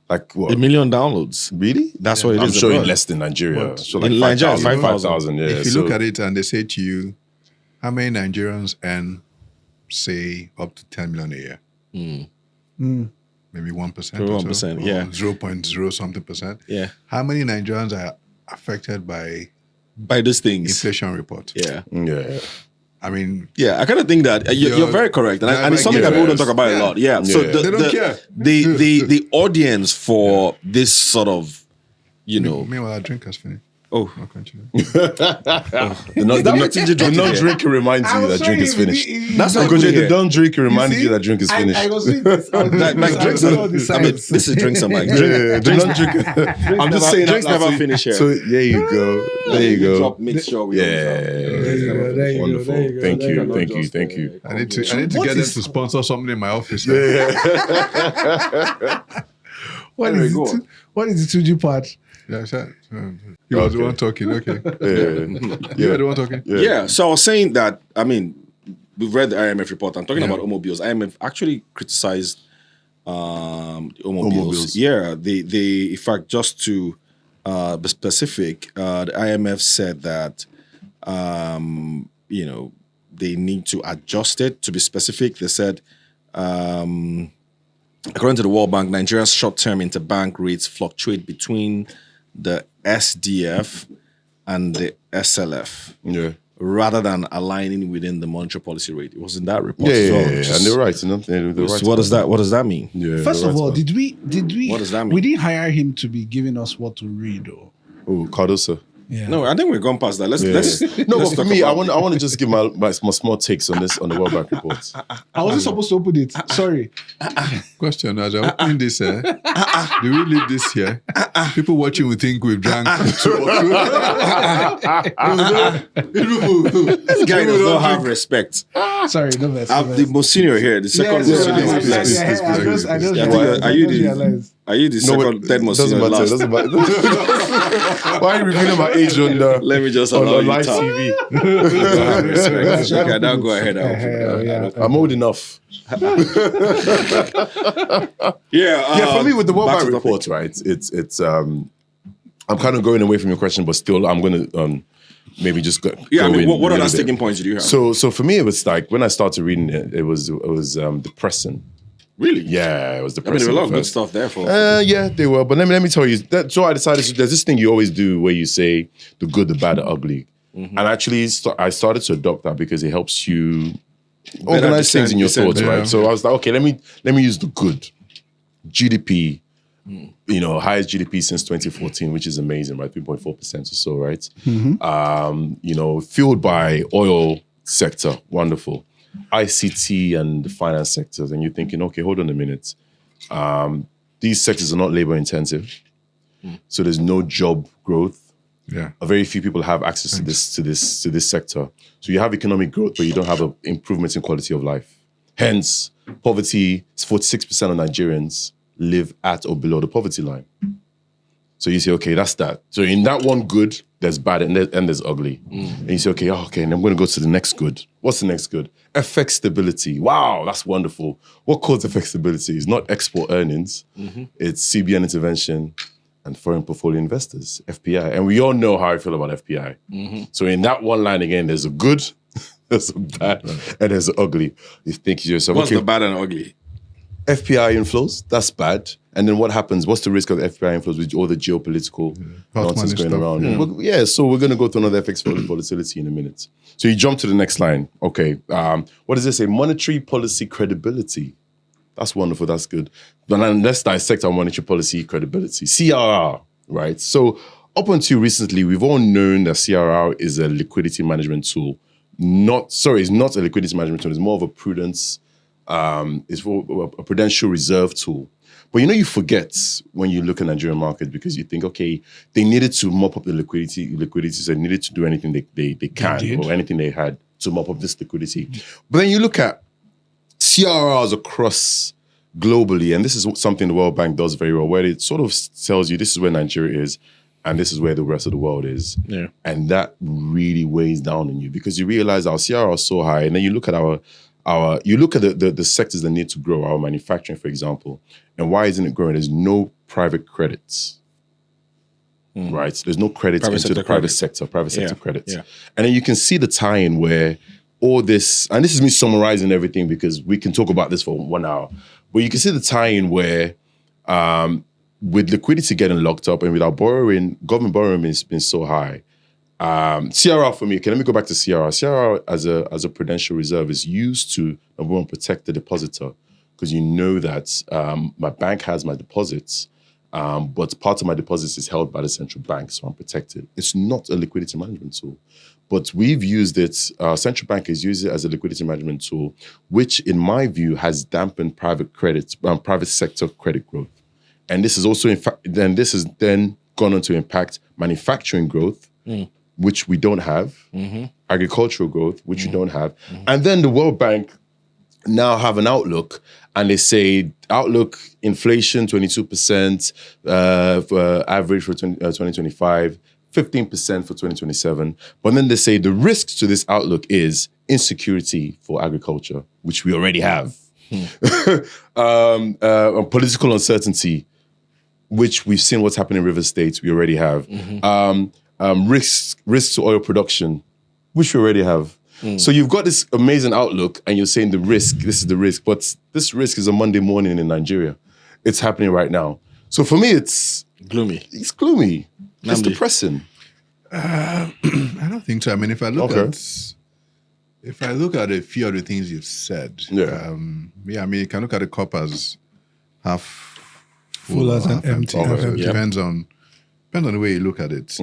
Like what? 1 million downloads. Really? That's what it I'm is. sure in less than Nigeria. So like in Nigeria, 5,000. Yeah. If you look at it and they say to you, how many Nigerians earn, say, up to 10 million a year? Maybe 1%. 1%, yeah. 0.0 something percent. Yeah. How many Nigerians are affected by these things? Inflation report? Yeah. Yeah. I mean, Yeah, I kind of think that you're very correct, and it's something that people don't talk about a lot. Yeah, so they don't care. the audience for this sort of, Meanwhile, our drink has finished. Oh, I'll continue. The non drinking reminds you that drink is finished. That's not Because good. the non drinking reminds you that drink is finished. I was doing this. This is drinks and like The non drinking. I'm just saying drinks that never finish here. So there you go. There you go. Make sure we There you go. Wonderful. There you go. Thank There you. you go. Thank you. I need to get them to sponsor something in my office. What is the 2G part? Yeah, sure. You was the one talking. Okay. You were the one talking. Yeah. So I was saying that, I mean, we've read the IMF report. I'm talking about automobiles. IMF actually criticized automobiles. Yeah. They, in fact, just to be specific, the IMF said that, they need to adjust it. To be specific, they said, according to the World Bank, Nigeria's short-term interbank rates fluctuate between the SDF and the SLF, rather than aligning within the monetary policy rate. It was in that report. Yeah, and they're right. What does that mean? Yeah, First of all, did we? What does that mean? We didn't hire him to be giving us what to read, though. Oh, Cardoso. Yeah. No, I think we've gone past that. Let's No, but for me, I want to just give my small takes on this on the World Bank report. I wasn't supposed to open it. Sorry. Question: as I open this, do we leave this here? People watching will think we've drank. This guy does not have respect. Sorry, no mess. I'm the most senior here. The second most senior. Are you the third most senior? Doesn't matter. Why are you revealing my age on the? Let me just on allow the you live talk. TV. Okay, now go ahead. I'm old enough. For me with the World Bank report, right? It's I'm kind of going away from your question, but still I'm going to maybe just go. What other sticking points did you have? So for me, it was like when I started reading it, it was depressing. Really? Yeah, it was I mean, depressing. there were a lot of good stuff there for. Yeah, they were. But let me tell you. So I decided there's this thing you always do where you say the good, the bad, the ugly, and actually I started to adopt that because it helps you organize things in your thoughts, right? So I was like, okay, let me use the good. GDP, highest GDP since 2014, which is amazing, right? 3.4% or so, right? Fueled by oil sector, wonderful. ICT and the finance sectors, and you're thinking, okay, hold on a minute. These sectors are not labor intensive, so there's no job growth. Yeah, very few people have access to this sector. So you have economic growth, but you don't have improvements in quality of life. Hence, poverty. 46% of Nigerians live at or below the poverty line. So you say, okay, that's that. So in that one good, there's bad and there's ugly. And you say, okay, and I'm going to go to the next good. What's the next good? FX stability. Wow, that's wonderful. What causes FX stability? It's not export earnings. It's CBN intervention and foreign portfolio investors, FPI. And we all know how I feel about FPI. So in that one line again, there's a good, there's a bad, and there's an ugly. You think to yourself, what's the bad and ugly? FPI inflows, that's bad. And then what happens? What's the risk of FPI inflows with all the geopolitical nonsense going around? So we're going to go through another FX volatility in a minute. So you jump to the next line. Okay, what does it say? Monetary policy credibility. That's wonderful, that's good. But then let's dissect our monetary policy credibility. CRR, right? So up until recently, we've all known that CRR is a liquidity management tool. It's not a liquidity management tool. It's more of a prudence. It's for a prudential reserve tool. But you forget when you look at the Nigerian market because you think, okay, they needed to mop up the liquidity, so they needed to do anything they can or anything they had to mop up this liquidity. But then you look at CRRs across globally, and this is something the World Bank does very well, where it sort of tells you this is where Nigeria is and this is where the rest of the world is. Yeah. And that really weighs down on you because you realize our CRR is so high, and then you look at you look at the sectors that need to grow, our manufacturing, for example, and why isn't it growing? There's no private credits, right? There's no credits into the private sector credits. Yeah. And then you can see the tie-in where all this, and this is me summarizing everything because we can talk about this for 1 hour, but you can see the tie-in where with liquidity getting locked up and with our government borrowing has been so high, CRR for me, okay, let me go back to CRR. CRR as a prudential reserve is used to, number one, protect the depositor, because you know that my bank has my deposits, but part of my deposits is held by the central bank, so I'm protected. It's not a liquidity management tool, but we've used it, central bank has used it as a liquidity management tool, which in my view has dampened private sector credit growth. And this is also, this has then gone on to impact manufacturing growth, which we don't have, agricultural growth, which we don't have. And then the World Bank now have an outlook, and they say outlook inflation 22% for average for 2025, 15% for 2027. But then they say the risks to this outlook is insecurity for agriculture, which we already have. Political uncertainty, which we've seen what's happening in River State, we already have. Risks to oil production, which we already have. So you've got this amazing outlook, and you're saying this is the risk, but this risk is a Monday morning in Nigeria. It's happening right now. So for me, it's gloomy. It's gloomy. Nnamdi. It's depressing. I don't think so. I mean, if I look at a few of the things you've said, I mean, you can look at the cup as half full as half empty. So it depends on the way you look at it.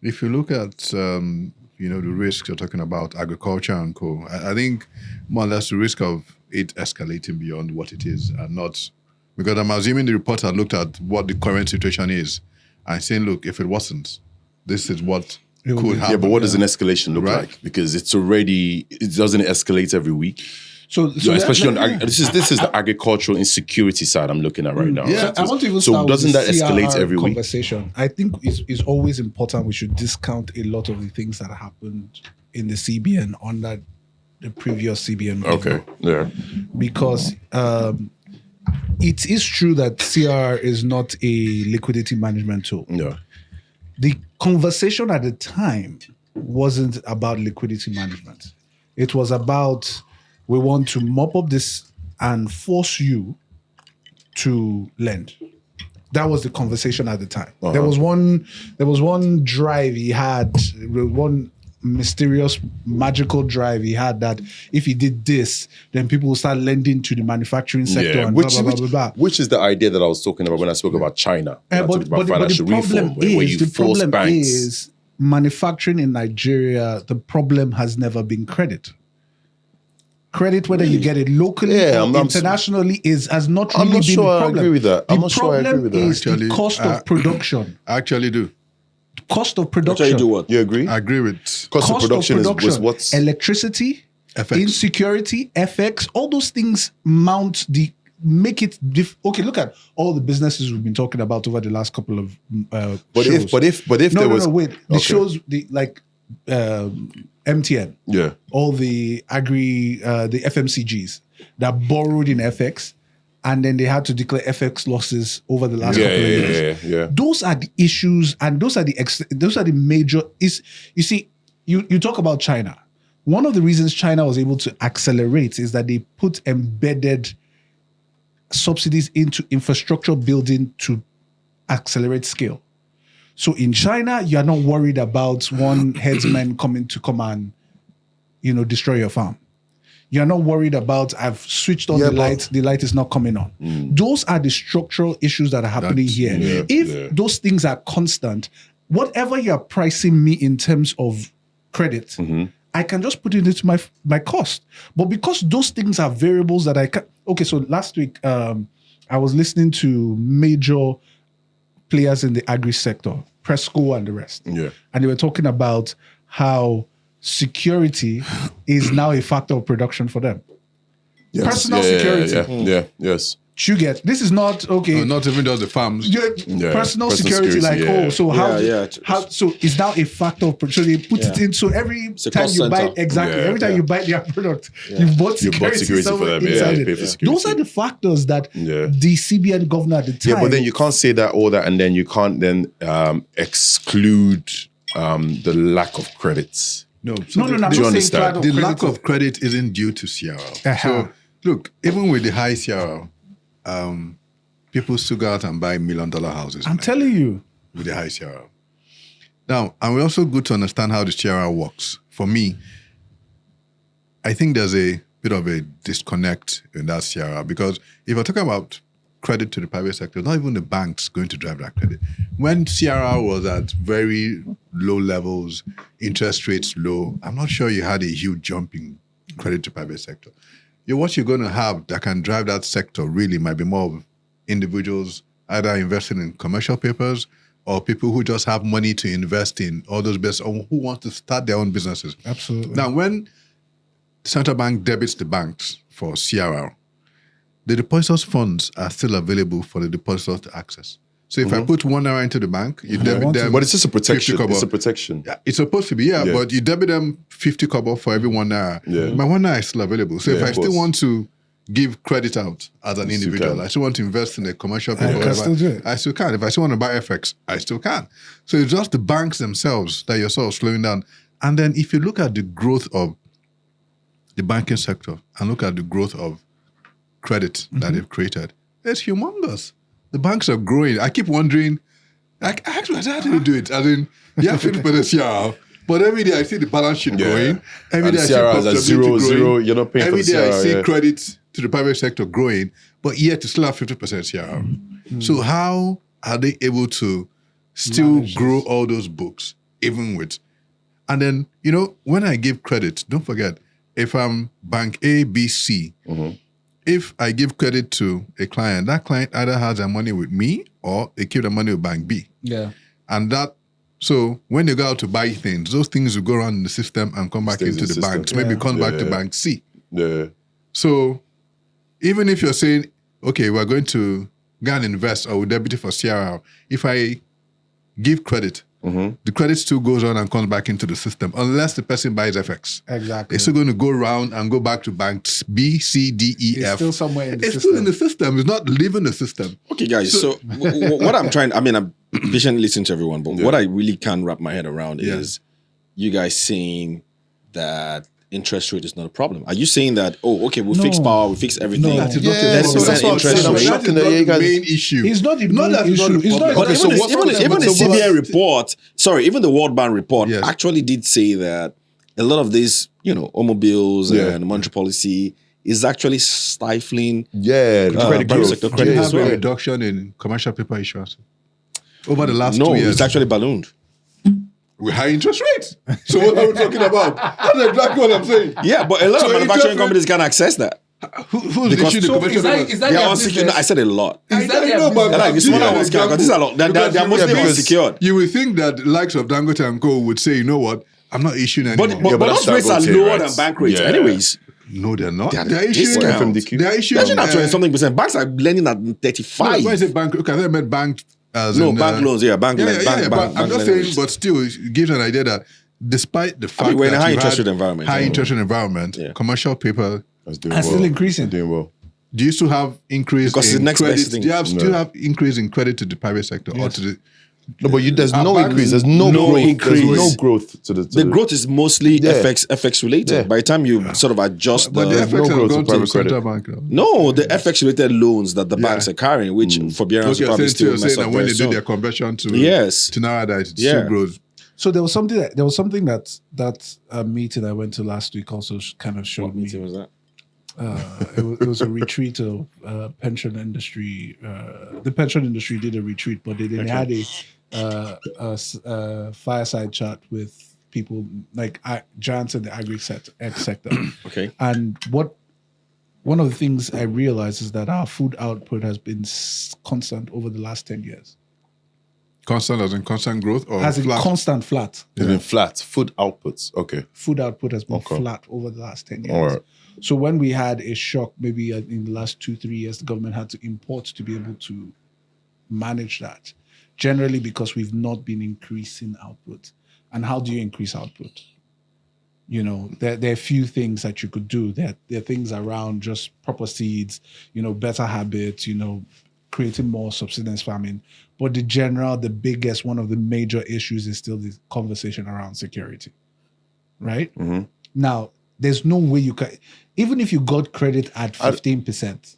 If you look at the risks you're talking about, agriculture and co, I think more or less the risk of it escalating beyond what it is, and not because I'm assuming the reporter looked at what the current situation is and saying, look, if it wasn't, this is what could happen. Yeah, but what does an escalation look like? Because it doesn't escalate every week. So especially this is the agricultural insecurity side I'm looking at right now. Yeah, right? I want to even start doesn't with that escalate every week? Conversation. I think it's always important we should discount a lot of the things that happened in the CBN under the previous CBN. Okay, yeah. Because it is true that CR is not a liquidity management tool. Yeah. The conversation at the time wasn't about liquidity management. It was about, we want to mop up this and force you to lend. That was the conversation at the time. There was one drive he had, one mysterious, magical drive he had, that if he did this, then people will start lending to the manufacturing sector and blah, blah, blah. Which is the idea that I was talking about when I spoke about China. But the problem is manufacturing in Nigeria, the problem has never been credit. Credit, whether you get it locally or internationally, has not really been the problem. I agree with that. I'm not sure I agree with that. The problem is the cost of production. I actually do. Cost of production. Actually do what? You agree? I agree with cost of production is what's electricity, FX. Insecurity, FX, all those things make it okay. Look at all the businesses we've been talking about over the last couple of shows. But if there was the shows MTN, all the the FMCGs that borrowed in FX, and then they had to declare FX losses over the last couple of years. Yeah. Those are the issues, and those are the major. You see, you talk about China. One of the reasons China was able to accelerate is that they put embedded subsidies into infrastructure building to accelerate scale. So in China, you are not worried about one headsman coming to come and, destroy your farm. You're not worried about, I've switched on the light is not coming on. Those are the structural issues that are happening here. If those things are constant, whatever you're pricing me in terms of credit, I can just put it into my cost. But because those things are variables that I can... Okay, so last week, I was listening to major players in the agri sector, Presco and the rest. Yeah. And they were talking about how security is now a factor of production for them. Yes. Personal security. Yes. You get, this is not, okay. No, not even just the farms. Personal security, so it's now a factor of production. So they put it in, so every time you buy, every time you buy their product, you bought security for them. Those are the factors that the CBN governor at the time. Yeah, but then you can't say all that, and then you can't then exclude the lack of credits. No, I'm not saying the lack of credit isn't due to CRL. So look, even with the high CRL, people still go out and buy $1 million houses. I'm telling you. With the high CRL. Now, and we're also good to understand how the CRR works. For me, I think there's a bit of a disconnect in that CRR because if I talk about credit to the private sector, not even the banks going to drive that credit. When CRR was at very low levels, interest rates low, I'm not sure you had a huge jump in credit to private sector. What you're going to have that can drive that sector really might be more of individuals either investing in commercial papers or people who just have money to invest in all those businesses or who want to start their own businesses. Absolutely. Now, when the central bank debits the banks for CRR, the depositors' funds are still available for the depositors to access. So if I put ₦1 into the bank, you debit them. But it's just a protection. 50 kobo. It's a protection. Yeah, it's supposed to be, but you debit them 50 kobo for every ₦1. Yeah. My ₦1 is still available. So if Yeah, I of still course. want to give credit out as an individual, can. I still want to invest in a commercial I paper, can still do it. I still can. If I still want to buy FX, I still can. So it's just the banks themselves that you're sort of slowing down. And then if you look at the growth of the banking sector and look at the growth of credit that they've created, it's humongous. The banks are growing. I keep wondering, like, actually, how do you do it? As in, yeah, 50% CRR, but every day I see the balance sheet growing. Every And day I see CRR is at profitability growing. zero. You're not paying Every for the day I CRR. see yeah. credit to the private sector growing, but yet you still have 50% CRR. So how are they able to still Manage grow this. all those books, even with? And then, when I give credit, don't forget, if I'm bank A, B, C, if I give credit to a client, that client either has their money with me or they keep their money with bank B. Yeah. And so when they go out to buy things, those things will go around in the system and come back Stays into in the the banks. system. Maybe it comes back to Yeah. bank C. Yeah. So even if you're saying, okay, we're going to go and invest or we debit it for CRR, if I give credit, the credit still goes on and comes back into the system unless the person buys FX. Exactly. It's still going to go around and go back to banks B, C, D, E, It's F. still somewhere in the It's system. still in the system. It's not leaving the system. Okay, guys. So what I'm I'm patiently listening to everyone, but what I really can't wrap my head around is you guys saying that interest rate is not a problem. Are you saying that, we'll fix power, we'll fix everything? No. That is not Yeah, the so problem. that's what I'm interest saying. I'm rate. That shocking is that not you the guys. main issue. It's not the Not main that it's not issue. the It's not. problem. Okay, it's so not- even the so CBA what- report, even the World Bank report Yes. actually did say that a lot of this, automobiles and monetary policy is actually stifling Yeah. The credit private growth. sector Do credit you as have a well. reduction in commercial paper issuance over the last No, 2 years? it's actually ballooned. with high interest rates. So what are we talking about? That's exactly what I'm saying. Yeah, but a lot So of manufacturing interest companies can't access that. Who's Because- issuing the So commercial Is that, papers? is that They their are unsecured. business? No, I said a lot. Is that their know, but business? Like the smaller Yeah, ones can, because these are they're Because mostly because unsecured. You would think that the likes of Dangote and Co would say, you know what, I'm not issuing anymore. But but those that's rates are Dangote, lower right? than bank rates. Yeah. Anyways, no, they're not. They're They're issuing discount. FMDQ. They're issuing. imagine at 20-something%. Banks are lending at 35. Why is it bank? Okay, I thought I meant bank as No, in, bank loans. Yeah, bank loans. But I'm bank just lending saying, but still, it gives an idea that despite the fact we're in a that high you interest had rate environment. high Yeah. interest rate environment, Yeah. commercial paper, That's doing And well. still increasing. Doing well. do you still have increase Because it's in the next credit? best thing. Do you have still No. have increase in credit to the private sector or to the? No, but there's Our no banks- increase. There's no No growth. increase. There's no growth to the. The growth is mostly Yeah. FX related. Yeah. By the time you sort of adjust But the the FX no has growth gone to to the private central credit. bank. now. no, the FX related loans that the banks are carrying, which forbearance Okay, probably so still you're mess saying up that when very they do soon. their conversion to Yes. to Naira, that it Yeah. still grows. So there was something that meeting I went to last week also kind of showed me. was that? It was a retreat of pension industry. The pension industry did a retreat, but they had a fireside chat with people like giants in the agri sector. Okay. And one of the things I realized is that our food output has been constant over the last 10 years. Constant as in constant growth or As in flat? constant flat. It's been flat. Food outputs. Okay. Food output has been Okay. flat over the last 10 years. All right. So when we had a shock, maybe in the last 2-3 years, the government had to import to be able to manage that. Generally because we've not been increasing output. And how do you increase output? There are a few things that you could do. There are things around just proper seeds, better habits, creating more subsistence farming. But the biggest, one of the major issues is still the conversation around security, right? Mm-hmm. Now, there's no way you can, even if you got credit at 15%,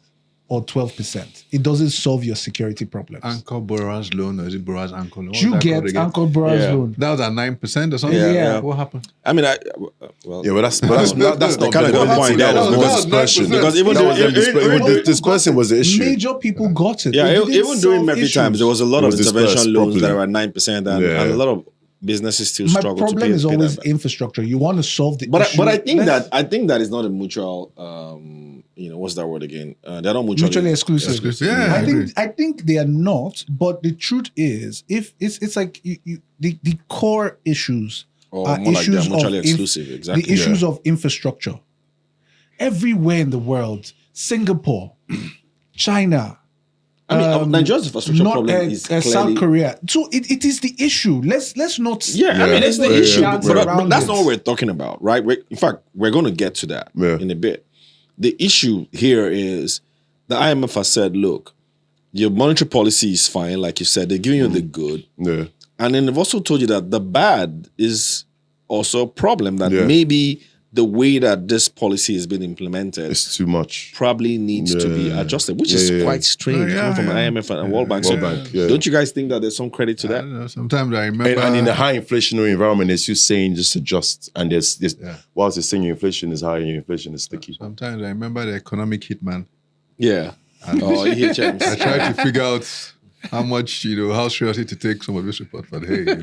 or 12%. It doesn't solve your security problems. Anchor borrower's loan, or is it borrower's anchor loan? You get anchor borrower's loan. That was at 9% or something? Yeah. What happened? I mean, that's not kind of the good point. That was more more dispersion. because even the dispersion was the issue. Major people got it. yeah, They didn't even during solve Murphy issues. times, there was a lot It of was dispersed intervention loans that properly. were at 9%, and a lot of businesses still My struggle to problem pay. is pay always that back. infrastructure. You want to solve the But issue. I think Let's- that is not a mutual. What's that word again? They're not mutually exclusive. Yeah, I agree. I think they are not. But the truth is, if it's like the core issues Or are more like they're issues mutually of exclusive. Exactly. the issues of infrastructure. Everywhere in the world, Singapore, China. I mean, Nigeria's infrastructure problem is clearly South Korea. So it is the issue. Let's not. Yeah, I mean, it's the let's issue. not But dance around that's it. not what we're talking about, right? In fact, we're going to get to that in a bit. The issue here is the IMF has said, look, your monetary policy is fine, like you said. They're giving you the good. Yeah. And then they've also told you that the bad is also a problem, that maybe the way that this policy has been implemented It's too much. probably needs to be adjusted, which is quite strange coming from an IMF and World Bank. World Bank, yeah. Don't you guys think that there's some credit to I that? don't know. Sometimes I remember. And in a high inflationary environment, it's you saying just adjust. And there's whilst you're saying your inflation is high, your inflation is sticky. Sometimes I remember the economic hitman. Yeah. EHMs. I tried to figure out how much, how seriously to take some of this report. But hey, God.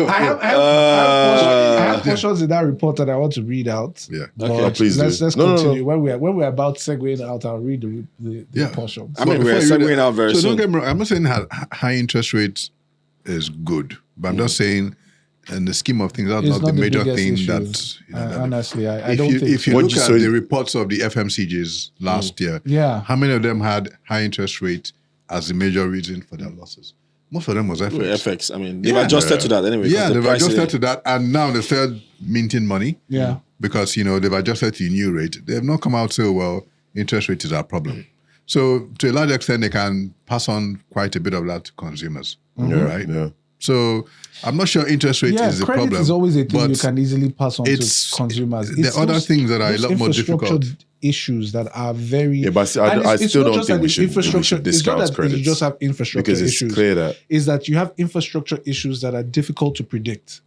I have portions in that report that I want to read out. Yeah. But Okay, please do. let's No, no, continue. When we're about segueing out, I'll read the portions. I mean, But we're before you segueing read- out very so soon. don't get me wrong. I'm not saying high interest rates is good, but I'm just saying, in the scheme of things, that's It's not the major biggest thing issue. that. Honestly, I If don't you, think. if you What look you at say- the reports of the FMCGs last year, Yeah. how many of them had high interest rate as the major reason for their losses? Most of them was FX. FX. I mean, they've adjusted to that anyway. 'cause Yeah, the they've price adjusted is- to that, and now they started minting money. Yeah. Because they've adjusted to a new rate. They have not come out so well. Interest rate is our problem. So to a large extent, they can pass on quite a bit of that to consumers, right? Yeah. So I'm not sure interest rate Yeah, is the credit problem. is always a thing but you can easily pass on to it's- consumers. there are other things that are a those lot more infrastructure difficult. issues that are very. Yeah, but and I it's still not don't just think that we the should infrastructure. It's not discount that you credits. just have infrastructure Because it's issues. clear that Is that you have infrastructure issues that are difficult to predict.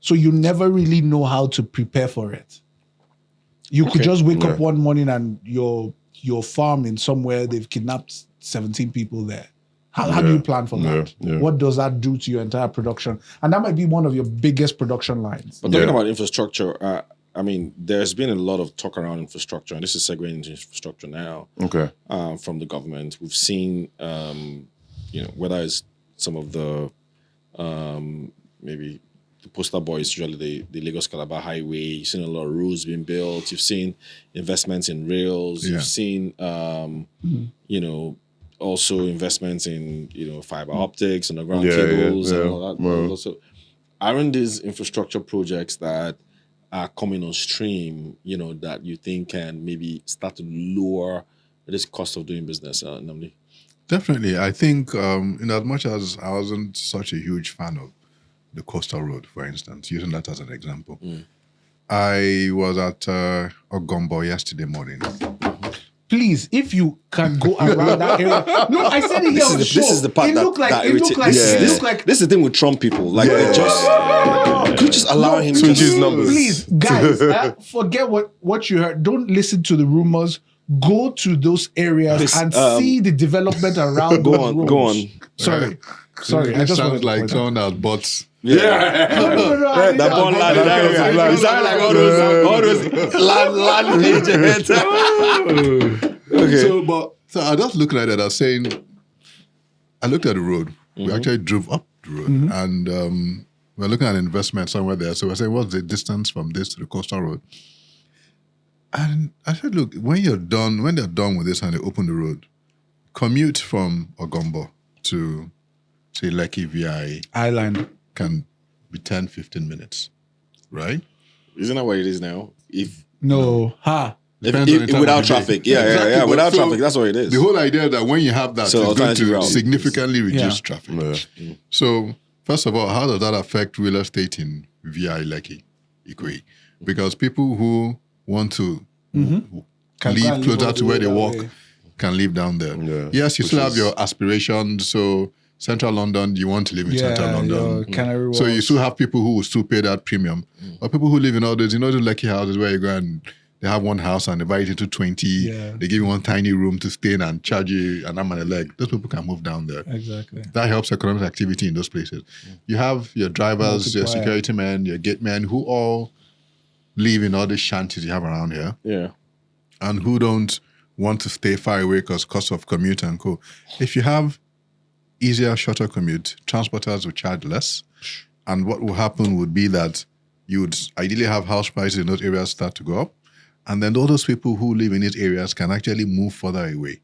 So you never really know how to prepare for it. You could just wake up one morning and your farm in somewhere, they've kidnapped 17 people there. How do you plan for that? Yeah. What does that do to your entire production? And that might be one of your biggest production lines. But talking about infrastructure, I mean, there's been a lot of talk around infrastructure, and this is segueing into infrastructure now. Okay. From the government, we've seen, whether it's some of the maybe the poster boys, usually the Lagos Calabar Highway. You've seen a lot of roads being built. You've seen investments in rails. Yeah. You've seen, also investments in fiber optics, underground cables, and all that. Well. So, aren't these infrastructure projects that are coming on stream, that you think can maybe start to lower this cost of doing business, Nnamdi? Definitely. I think in as much as I wasn't such a huge fan of the coastal road, for instance, using that as an example. I was at Ogombo yesterday morning. Please, if you can go around that area. No, I said it here on the show. This is the part it that looked like, that it looked like, irritates. it looked like. This is the thing with Trump people. Like they just could you just allow him to Switch his numbers. Please, guys, forget what you heard. Don't listen to the rumors. Go to those areas Please, and see the development around Go those on, roads. go on. Sorry. I It just wanted sounds to like point someone that bought. No, I That bond land in that area. You sound like all those land agents. Okay. So I just looking at it, I was saying, I looked at the road. We actually drove up the road and we're looking at investment somewhere there. So we're saying, what's the distance from this to the coastal road? And I said, look, when they're done with this and they open the road, commute from Ogombo to, say, Lekki VI Island. can be 10, 15 minutes, right? Isn't that what it is now? If Depends on the time without of the day. traffic, yeah, Exactly, yeah. but Without so traffic, that's what it is. The whole idea that when you have that, So it's going alternative to route. significantly reduce Yeah. traffic. So, first of all, how does that affect real estate in VI Lekki, Ikoyi? Because people who want to Can go live and live closer all to the where way they that work way. can live down there. Yeah. Yes, you Which still have is- your aspirations. So Central London, you want to live in Central London. your Canary So you Wharf. still have people who will still pay that premium. But people who live in all those, those lucky houses where you go and they have one house and divide it into 20. Yeah. They give you one tiny room to stay in and charge you an arm and a leg. Those people can move down there. Exactly. That helps economic activity in those places. You have your drivers, your Multiplier. security men, your gate men who all live in all the shanties you have around here Yeah. and who don't want to stay far away because cost of commute and co. If you have easier, shorter commute, transporters will charge less. And what will happen would be that you would ideally have house prices in those areas start to go up. And then all those people who live in these areas can actually move further away.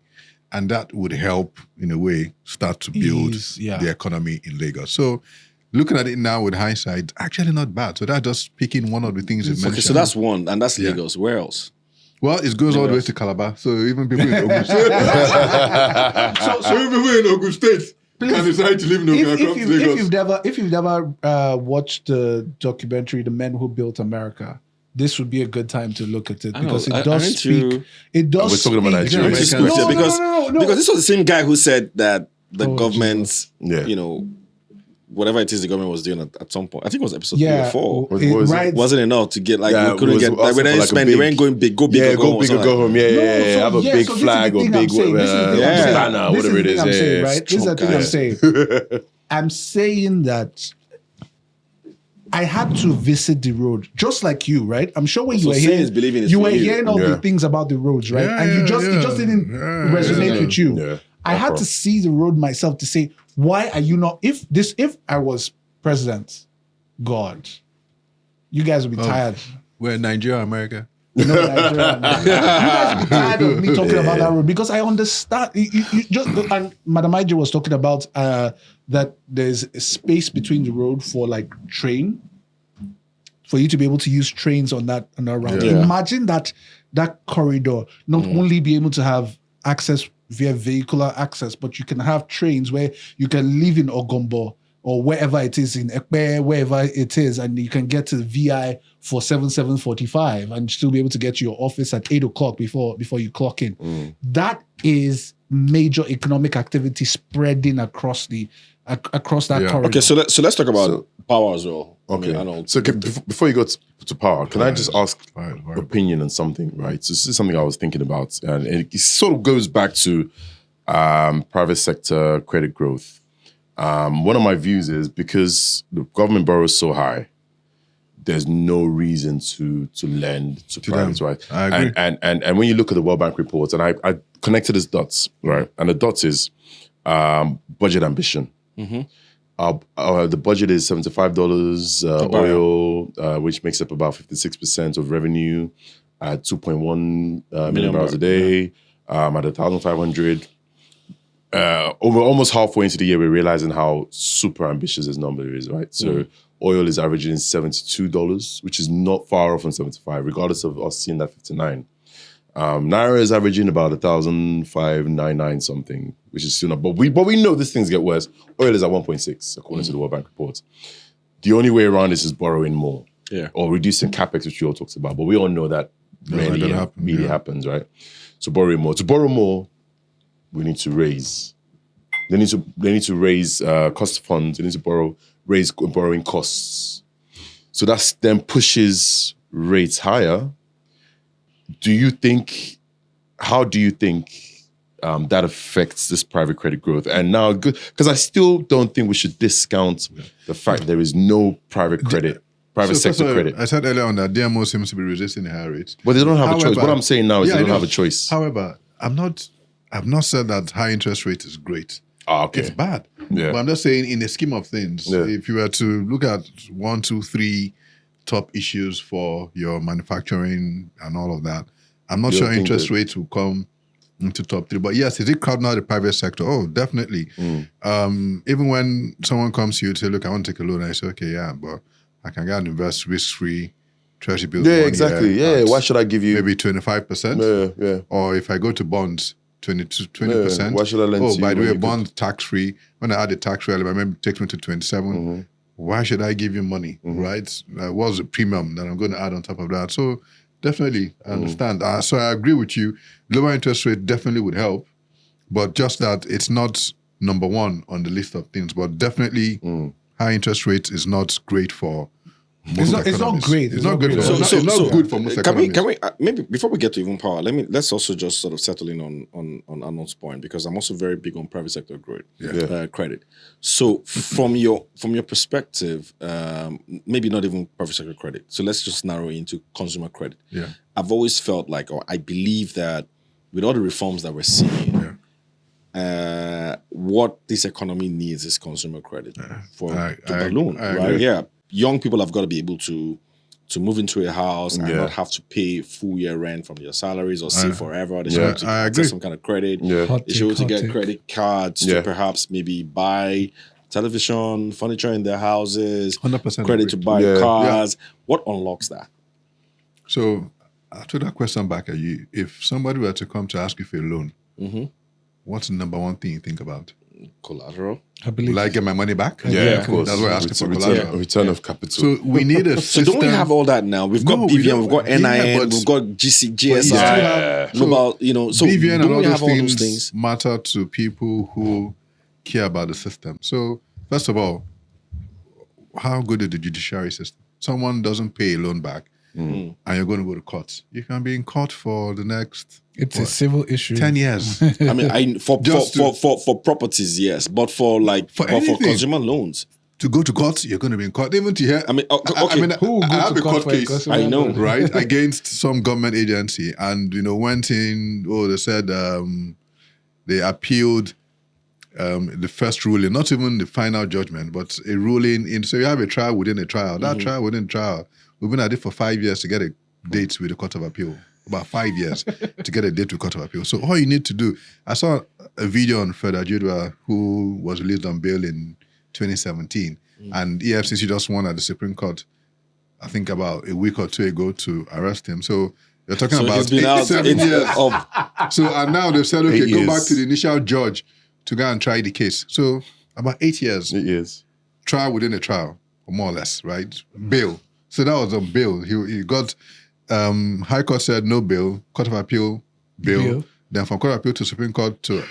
And that would help, in a way, start to build Ease, yeah. the economy in Lagos. So looking at it now with hindsight, actually not bad. So that's just picking one of the things you mentioned. Okay, so that's one, and that's Yeah. Lagos. Where else? Well, it goes all the way to Calabar. So even people in Ogun State. so even people in Ogun State can decide to live in Ogun and come to Lagos. If you've never watched the documentary "The Men Who Built America," this would be a good time to look at it I know. because I it does need speak. to- It does. We're talking about speak- Nigeria. Which is American- good, No, yeah, because no. because this was the same guy who said that the Oh, government, Yeah. you know, whatever it is the government was doing at some point. I think it was episode 3 Yeah, or 4. What was it? right. Wasn't enough to get like Yeah, we couldn't it was get like also we for didn't like a spend. They big- weren't going big, go big, Yeah, or go big or something go like home. Yeah, No, yeah, yeah. so- Have a yeah, big so this is flag the or thing big I'm saying. This is the thing I'm Yeah. saying. banner, This is whatever the it thing I'm is. saying, Yeah, right? This is the strong thing I'm guy. saying. I'm saying that I had to visit the road, just like you, right? I'm sure when So you were seeing hearing, is believing is you for were you. hearing all the Yeah. things about the roads, right? Yeah, and it yeah. just didn't Yeah, resonate yeah. with you. Yeah. I had to see the road myself to say, why are you not? If I was president, God, you guys would be tired. We're in Nigeria, America. No, Nigeria, man. You guys be tired of me talking about that road because I understand. You just and Madam IJ was talking about that there's a space between the road for like train, for you to be able to use trains on that route. Yeah. Imagine that corridor not only be able to have access via vehicular access, but you can have trains where you can live in Ogombo or wherever it is in Ekpe, wherever it is, and you can get to the VI for 7:45 and still be able to get to your office at 8 o'clock before you clock in. That is major economic activity spreading across that corridor. Okay, so let's talk about power as well. Okay. I mean, I don't. So before you go to power, can I just ask Right. opinion on something, right? So this is something I was thinking about, and it sort of goes back to private sector credit growth. One of my views is because the government borrows so high, there's no reason to lend to private, them. right? I agree. And when you look at the World Bank reports, and I connected these dots, right? And the dots is budget ambition. The budget is $75 oil, which makes up about 56% of revenue, at 2.1 million barrels a day, at 1,500. Over almost halfway into the year, we're realizing how super ambitious this number is, right? So oil is averaging $72, which is not far off from 75, regardless of us seeing that 59. Naira is averaging about 1,599 something, which is still not. But we know these things get worse. Oil is at 1.6 according to the World Bank report. The only way around this is borrowing more, or reducing capex, which you all talked about. But we all know that rarely happens, right? So borrowing more. To borrow more, we need to raise. They need to raise cost of funds. They need to raise borrowing costs. So that then pushes rates higher. How do you think that affects this private credit growth? And now, because I still don't think we should discount the fact there is no private sector credit. I said earlier on that DMO seems to be resisting the higher rates. But they don't have a choice. However- What I'm saying now is Yeah, they I don't know. have a choice. However, I've not said that high interest rate is great. Okay. It's bad. Yeah. But I'm just saying, in the scheme of things, Yeah. if you were to look at 1, 2, 3 top issues for your manufacturing and all of that, I'm not You sure don't think interest that- rates will come into top 3. But yes, is it crowding out the private sector? Oh, definitely. Even when someone comes to you to say, look, I want to take a loan, I say, okay, yeah, but I can go and invest risk-free treasury bills. Yeah, 1 exactly. year Yeah. at Why should I give you? maybe 25%? Yeah. Or if I go to bonds, 20%. Why should I lend to you by the when way, you bond tax-free. When I add the tax rate, maybe it takes me to 27. Why should I give you money, right? What's the premium that I'm going to add on top of that? So Definitely, I understand. So I agree with you. Lower interest rate definitely would help, but just that it's not number one on the list of things. But definitely, high interest rates is not great for most economies. It's not great. It's not great. It's not good for most economies. Can we maybe before we get to even power, let's also just sort of settle in on Arnold's point, because I'm also very big on private sector growth, credit. So from your perspective, maybe not even private sector credit. So let's just narrow it into consumer credit. Yeah. I've always felt like, or I believe that with all the reforms that we're seeing, what this economy needs is consumer credit for the loan, right? Yeah. Young people have got to be able to move into a house and not have to pay full year rent from their salaries or save forever. They should be able to access some kind of credit. They should be able to get credit cards to perhaps maybe buy television, furniture in their houses, 100% credit to buy cars. What unlocks that? So I'll throw that question back at you. If somebody were to come to ask you for a loan, what's the number one thing you think about? Collateral. I believe. Will I get my money back? Yeah, of course. That's why I asked for collateral. Return of capital. So we need a system. So don't we have all that now? We've got BVN, we've got NIN, we've got GSI, global, so BVN don't and we have all all those those things matter to people who care about the system. So first of all, how good is the judiciary system? Someone doesn't pay a loan back and you're going to go to court. You can be in court for the next It's a civil issue. 10 years. I mean, for properties, yes, but for consumer loans, to go to court, you're going to be in court. Even to hear, I mean, Who will I go have to a court court for a case, consumer I know, loan? right, against some government agency, and went in. They said they appealed the first ruling, not even the final judgment, but a ruling. So you have a trial within a trial. That trial within trial, we've been at it for 5 years to get a date with the Court of Appeal. About 5 years to get a date with Court of Appeal. So all you need to do, I saw a video on Fred Ajudwa, who was released on bail in 2017, and EFCC just won at the Supreme Court, I think about a week or two ago, to arrest him. So you're talking about it's been out 7 years. of So and now they've said, okay, 8 go years. back to the initial judge to go and try the case. So about 8 years. 8 years. Trial within a trial, or more or less, right? Bail. So that was on bail. He got High Court said no bail, Court of Appeal bail. Then from Court of Appeal to Supreme Court to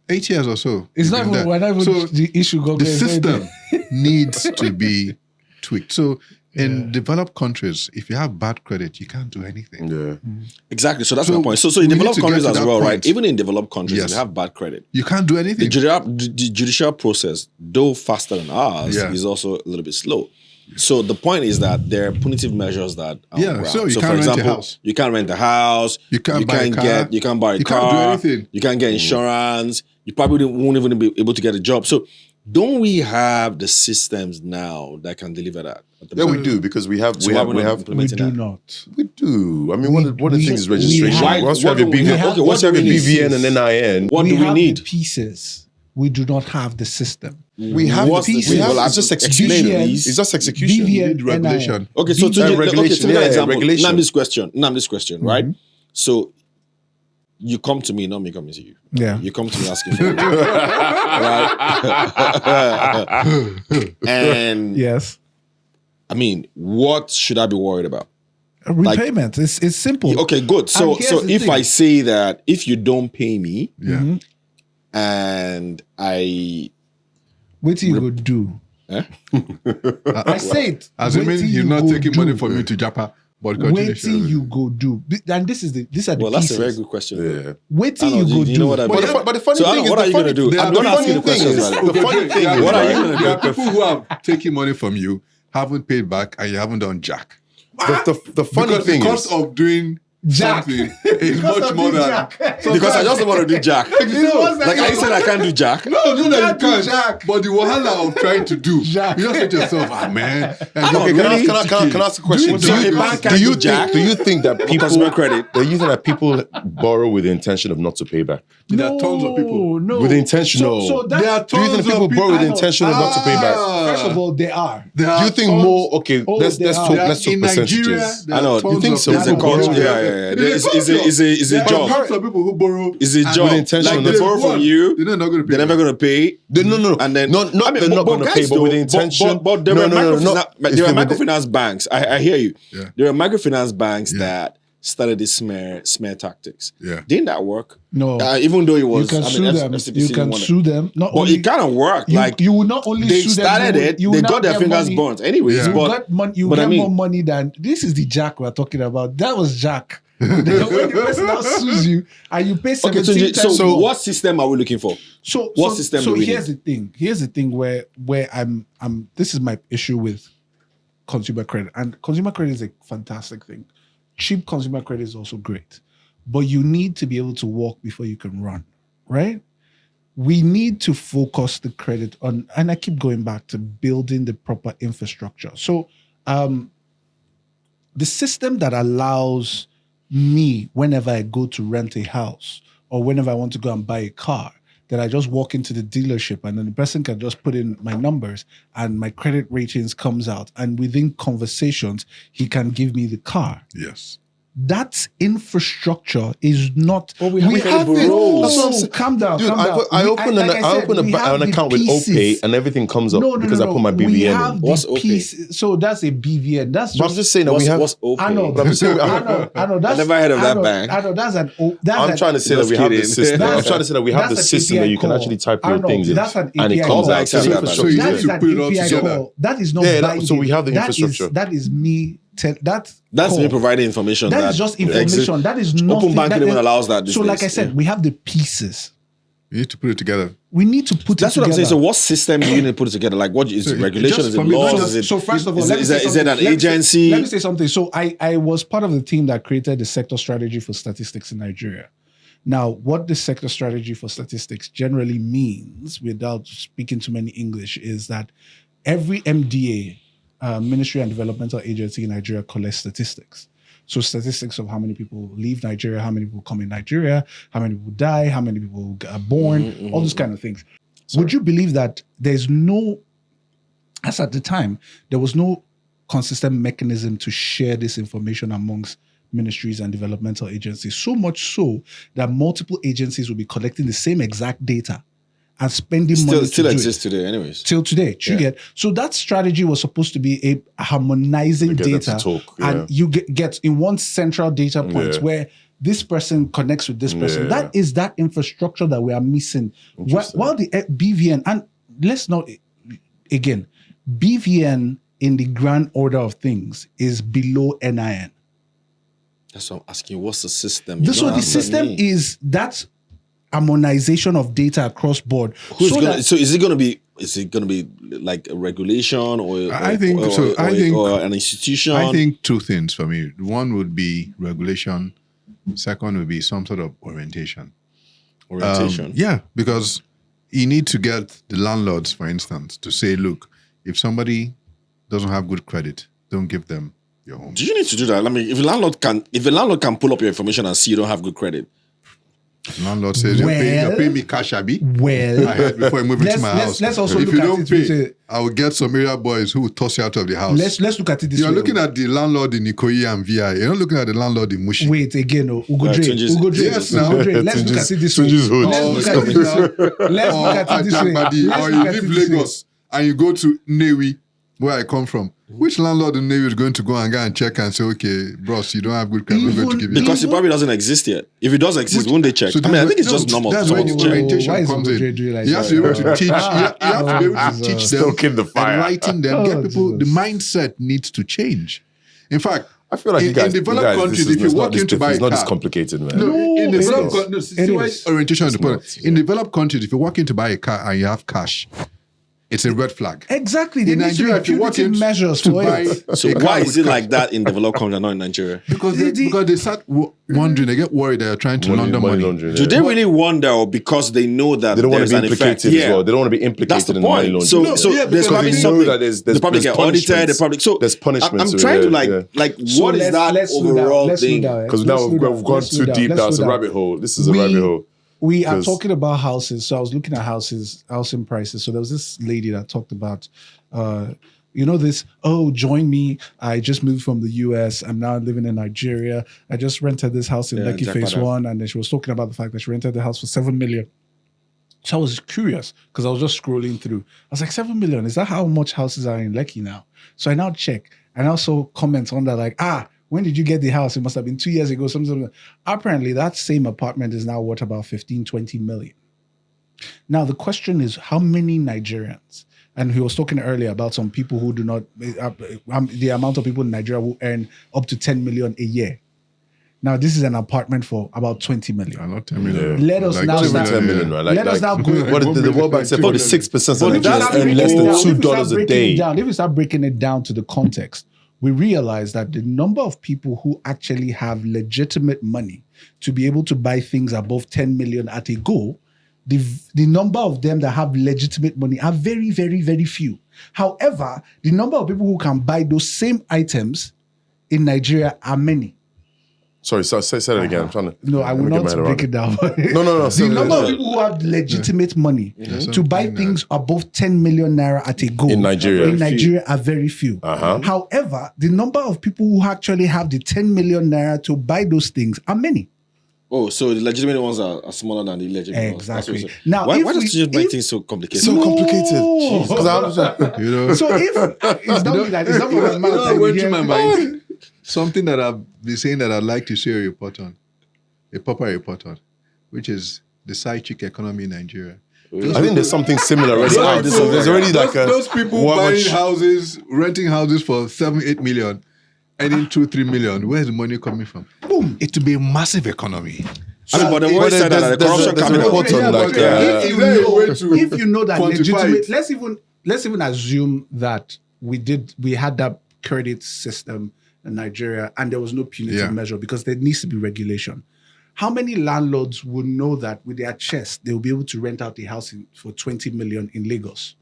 8 years or so. It's not even whenever the issue goes. The system needs to be tweaked. So in developed countries, if you have bad credit, you can't do anything. Yeah. exactly. So that's So my point. So we in need developed to get countries to as that well, point. right? Even in developed countries, Yes. if you have bad credit, You can't do the anything. judicial process, though faster than ours, is also a little bit slow. So the point is that there are punitive measures that are around. so you for can't rent a example, house. you can't rent a house. You can't buy a car. You can't buy a You car. can't do anything. You can't get insurance. You probably won't even be able to get a job. So don't we have the systems now that can deliver that? Yeah, we do, because we have. So we why have. we're We not have. implementing We do that? not. We do. I mean, one of the things is we registration. have- Once you have a what do we BVN, have? once you have a What do we BVN need? and NIN, What do we have need? the pieces. We do not have the system. we have What's the the pieces. well, It's just explain, execution. please. It's just execution. BVN, You need regulation. Okay, so BVN to regulation, give an example, regulation. Nnamdi's question, right? So you come to me, not me coming to you. Yeah. You come to me asking for money, right? And Yes. I mean, what should I be worried about? Repayment. It's simple. Okay, good. So And here's the if thing. I say that if you don't pay me Yeah. and I What you go do? I say it. Assuming Wetin he's you not go taking do? money from you to Japa, but continue. Wait till you go do. And these are the well, that's pieces. a very good question. Yeah. Wait till Arnold, you go you do. know what I mean? But the funny So, thing Arnold, is, what are you going to do? They I'm are going to the ask you the funny thing questions. is- Right? the funny thing is, What are you right, going to There do? are people who have taken money from you, haven't paid back, and you haven't done jack. the funny Because thing the cost is, of doing Jack. something is much more than. Because I just don't want to do jack. No, Like I said, I can't do jack. no, that you can't do can't. jack. But the wahala of trying to do, Jack. you just say to yourself, man. okay, can I ask a question? So a bank can do jack. Do you think that people consumer credit. do you think that people borrow with the intention of not to pay back? There are tons of people. No. With the intention of- So There are that, Do you think tons people of borrow with the I know. intention of not to pay back? first of all, they are. There Do are you think tons- more? Okay, Oh, let's they are. talk. there are- Let's talk in Nigeria, percentages. there I know. are tons You think of so? people It's a who culture. borrow. Yeah. There's It's a There are job. tons of people who borrow. It's a and job. with intention Like not they to- borrow from you, They're not going to pay. they're never going to pay. No. And then not they're not going to pay, guys, but with the though, intention. But there no, were no, no, microfinance, no. there were microfinance banks. I hear you. Yeah. There are microfinance banks Yeah. that started this smear tactics. Yeah. Didn't that work? No. Even though it was, You can sue them. FCPC You can sue them. Not But only, it kind of worked. you will not only they sue them. started it. You will They not got their get fingers money. burnt. Anyways, Yeah. You but got money. You but get I mean- more money than this is the Jack we're talking about. That was Jack. When the person now sues you and you pay 17 okay, times. so what system are we looking for? What system do we here's need? the thing. Here's the thing where I'm this is my issue with consumer credit. And consumer credit is a fantastic thing. Cheap consumer credit is also great. But you need to be able to walk before you can run, right? We need to focus the credit on, and I keep going back to building the proper infrastructure. So the system that allows me, whenever I go to rent a house or whenever I want to go and buy a car, that I just walk into the dealership and then the person can just put in my numbers and my credit ratings comes out. And within conversations, he can give me the car. Yes. That infrastructure is not. Well, we have it. rules. That's what I'm saying. Calm down. Dude, calm down. I opened an account with OPay and everything comes up because I put my We BVN have in. What's the OPay? piece. So that's a BVN. That's But I'm just saying that we have. What's open? I know. But I'm saying I know. That's, I never heard of that know, bank. I know. That's an. I'm trying to say that Just we have the kidding. system. I'm That's- trying to say that we have the that's an system that API you can call. actually type I your know, things in that's an and it API comes call. out. So you need to That put is it all an API together. call. That is not Yeah, binding. so we have the That is- infrastructure. That is me. That's me providing information. That is just information. That is nothing. Open banking that even is- allows that. These So, like days. I said, Yeah. we have the pieces. You need to put it together. We need to put That's it what I'm together. saying. So, what system do you need to put it together? Like, what is So it? Regulation? just Is it for me, laws? just- Is it? So first of all, is let it- me is say it an something. Let me say- agency? Let me say something. So I was part of the team that created the sector strategy for statistics in Nigeria. Now, what the sector strategy for statistics generally means, without speaking too many English, is that every MDA, Ministry and Developmental Agency in Nigeria, collects statistics. So statistics of how many people leave Nigeria, how many people come in Nigeria, how many people die, how many people are born, all those kind of things. Would you believe that there's no, as at the time, there was no consistent mechanism to share this information amongst ministries and developmental agencies, so much so that multiple agencies will be collecting the same exact data and spending money Still to do exists it. today, anyways. Till today, you get. So that strategy was supposed to be a harmonizing Get them data, to talk, yeah. and you get in one central data point Yeah. where this person connects with this person. Yeah. That is that infrastructure that we are missing. While the BVN, and let's not again, BVN in the grand order of things is below NIN. That's what I'm asking. What's the system? So the system is that harmonization of data across board. So is it going to be? Is it going to be like a regulation or I think so. I think or an institution? I think two things for me. One would be regulation. Second would be some sort of orientation. orientation. Yeah, because you need to get the landlords, for instance, to say, look, if somebody doesn't have good credit, don't give them your home. Do you need to do that? I mean, if a landlord can pull up your information and see you don't have good credit, Landlord says, you pay me cash, Abi. Well, I heard before I move into my house. let's also if look you at don't it. pay, I will get some area boys who will toss you out of the house. Let's look at it this You're way. looking at the landlord in Ikoyi and VI. You're not looking at the landlord in Mushi. Wait again, Ugodre. Tunji's- Ugodre. Yes, now. Ugodre. Let's look at it this way. Tunji's hood. Let's look at it this way. Let's look at it this way. Ajagbadi, Let's or look you at it leave this way. Lagos and you go to Newi, where I come from. Which landlord in Newi is going to go and check and say, okay, bros, you don't have good credit, we're going to give you. because it probably doesn't exist yet. If it does exist, won't they check? So I mean, I that's think it's where- just no, normal. That's for where someone the to check. orientation Why is comes Ugodre in. doing like You have that? to be able to teach. You have to be able to Jesus. teach them Stoking the fire. and writing them. Get Oh, people. The Jesus. mindset needs to change. In fact, I feel like in, you guys, in developed countries, this if you is not walk this in to buy it's a not this car, complicated, man. no, in it developed is. countries, It see why is. orientation is It's important. not, In yeah. developed countries, if you walk in to buy a car and you have cash, it's a red flag. Exactly. There In needs to Nigeria, if be you walk punitive in measures to for buy it. So a car why with is it cash- like that in developed countries and not in Nigeria? Because The- they start wondering, they get worried they're trying to launder money. laundering, Do yeah. they really wonder, or because they know that They don't want there's to be an effect? implicated as well. They don't want to be implicated That's the in the money point. laundering. So, No, so yeah, there's because probably they know something that there's they probably there's get audited. They punishments. probably so There's punishments I'm trying to yeah. like So what is that slow down, overall let's slow thing? down. Because Let's now slow down, we've gone let's slow too down, deep let's now. It's slow a down. rabbit hole. This is a rabbit hole. We are 'Cause- talking about houses. So I was looking at housing prices. So there was this lady that talked about, this, join me. I just moved from the US. I'm now living in Nigeria. I just rented this house in Yeah, Lekki Phase Jakarta. 1. And then she was talking about the fact that she rented the house for 7 million. So I was curious because I was just scrolling through. I was like, 7 million, is that how much houses are in Lekki now? So I now check and also comment on that, like, When did you get the house? It must have been 2 years ago. Something. Apparently, that same apartment is now worth about 15, 20 million. Now, the question is, how many Nigerians, and he was talking earlier about some people who do not, the amount of people in Nigeria who earn up to 10 million a year. Now, this is an apartment for about 20 million. Not 10 million. Let us now Not even 10 million, right? Let us now go. What did the World Bank say? 46% of But Nigerians earn less than $2 a day. If we start breaking it down to the context, we realize that the number of people who actually have legitimate money to be able to buy things above 10 million at a go, the number of them that have legitimate money are very, very, very few. However, the number of people who can buy those same items in Nigeria are many. Sorry, say that again. I'm trying to. No, I will not break it down. No. The number of people who have legitimate money to buy things above 10 million naira at a go in Nigeria are very few. However, the number of people who actually have the 10 million naira to buy those things are many. Oh, so the legitimate ones are smaller than the illegitimate ones. Exactly. Now, why does you just make things so complicated? So complicated. So if it's not that, it's not for my mouth. I went through my mind. Something that I've been saying that I'd like to see a proper report on, which is the side chick economy in Nigeria. I think there's something similar. There's already like those people buying houses, renting houses for 7-8 million, earning 2-3 million. Where's the money coming from? Boom! It will be a massive economy. But the voice said that the corruption if you know that legitimate, let's even assume that we had that credit system in Nigeria and there was no punitive measure because there needs to be regulation. How many landlords would know that with their chest they will be able to rent out the house for 20 million in Lagos?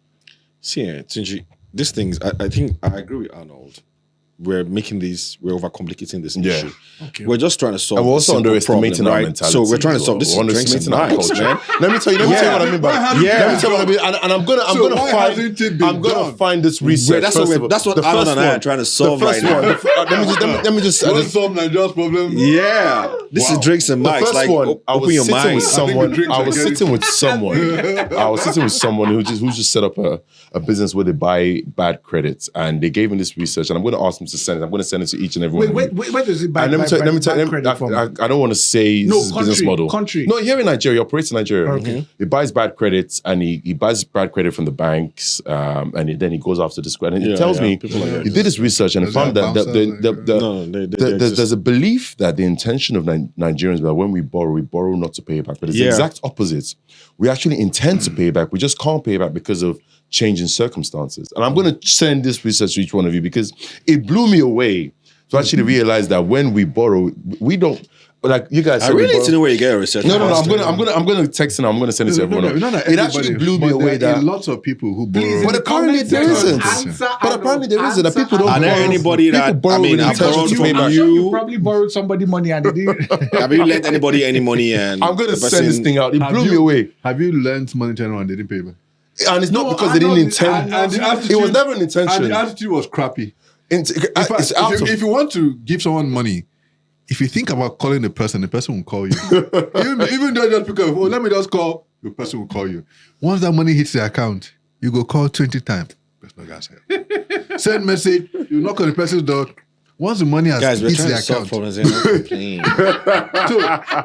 See, Tunji, these things, I think I agree with Arnold. We're overcomplicating this issue. Okay. We're just trying to solve. And we're also underestimating our mentality. So we're trying to solve this. We're underestimating our culture. Let me tell you what I mean by that. Let me tell you what I mean. And I'm gonna find this research. That's what Arnold and I are trying to solve right now. Let me just solve Nigeria's problem. Yeah, this is drinks and mics. Like, open your mind. I was sitting with someone who just set up a business where they buy bad credits, and they gave him this research, and I'm going to ask them to send it. I'm going to send it to each and every one. Where does it buy? Let me tell you. I don't want to say this is business model. No, here in Nigeria, he operates in Nigeria. Okay. He buys bad credits, and he buys bad credit from the banks, and then he goes after this credit. And he tells me he did his research and he found that there's a belief that the intention of Nigerians that when we borrow not to pay back, but it's the exact opposite. We actually intend to pay back. We just can't pay back because of changing circumstances. And I'm going to send this research to each one of you because it blew me away to actually realize that when we borrow, we don't. Like you guys, I really need to know where you get your research. No. I'm gonna text and I'm gonna send it to everyone. It actually blew me away that lots of people who borrow. But apparently there isn't. That people don't. Are there anybody that I borrowed from you? You probably borrowed somebody money and they didn't. Have you lent anybody any money? And I'm gonna send this thing out. It blew me away. Have you lent money to anyone and they didn't pay back? And it's not because they didn't intend. It was never an intention. And the attitude was crappy. If you want to give someone money, if you think about calling the person will call you. even though just pick up, let me just call, the person will call you. Once that money hits the account, you go call 20 times. Send message, you knock on the person's door. Once the money has hit the account. So,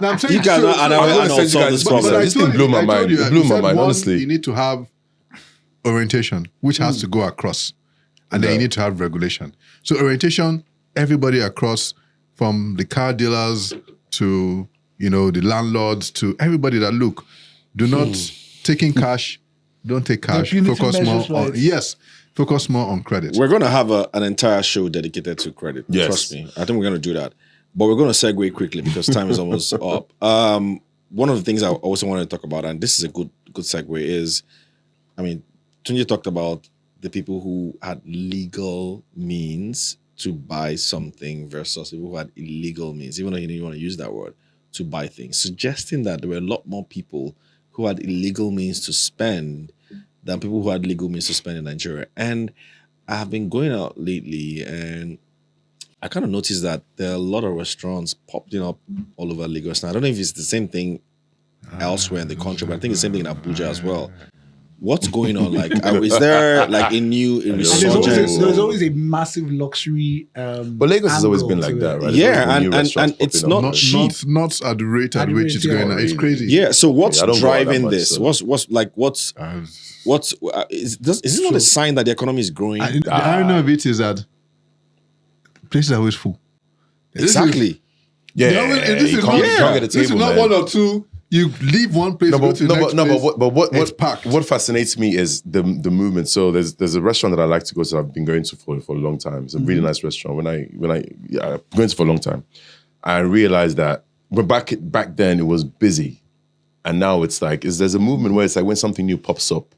I'm saying, you guys are solve this problem. This thing blew my mind. It blew my mind, honestly. You need to have orientation, which has to go across. And then you need to have regulation. So orientation, everybody across, from the car dealers to, the landlords to everybody that look, do not taking cash, don't take cash. Focus more on credit. We're going to have an entire show dedicated to credit. Yes. Trust me. I think we're going to do that. But we're going to segue quickly because time is almost up. One of the things I also want to talk about, and this is a good segue, is, Tunji talked about the people who had legal means to buy something versus people who had illegal means, even though you didn't want to use that word, to buy things, suggesting that there were a lot more people who had illegal means to spend than people who had legal means to spend in Nigeria. And I have been going out lately and I kind of noticed that there are a lot of restaurants popping up all over Lagos. Now, I don't know if it's the same thing elsewhere in the country, but I think it's the same thing in Abuja as well. What's going on? Like, is there like a new resurgence? There's always a massive luxury. But Lagos has always been like that, right? Yeah, and it's not cheap. Not at the rate at which it's going. It's crazy. Yeah. So what's I don't go out that driving much, this? so. Is this not a sign that the economy is growing? The irony of it is that places are always full. Exactly. Yeah, This you is can't not get a this is table, not man. one or two. You leave one place, go to the next place. It's packed. What fascinates me is the movement. So there's a restaurant that I like to go to. I've been going to for a long time. It's a really nice restaurant. When I going to for a long time, I realized that back then it was busy, and now it's like there's a movement where it's like when something new pops up,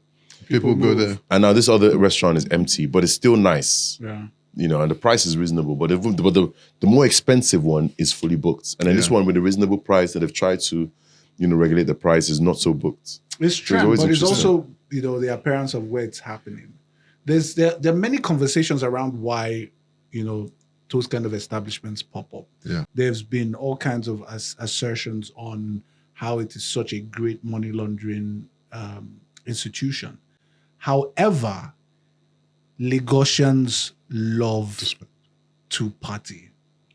People go there. and now this other restaurant is empty, but it's still nice. Yeah. And the price is reasonable, but the more expensive one is fully booked, and then this one with a reasonable price that they've tried to, regulate the price is not so booked. It's true, always but it's interesting. also the appearance of where it's happening. There are many conversations around why those kind of establishments pop up. Yeah. There's been all kinds of assertions on how it is such a great money laundering institution. However, Lagosians love to party.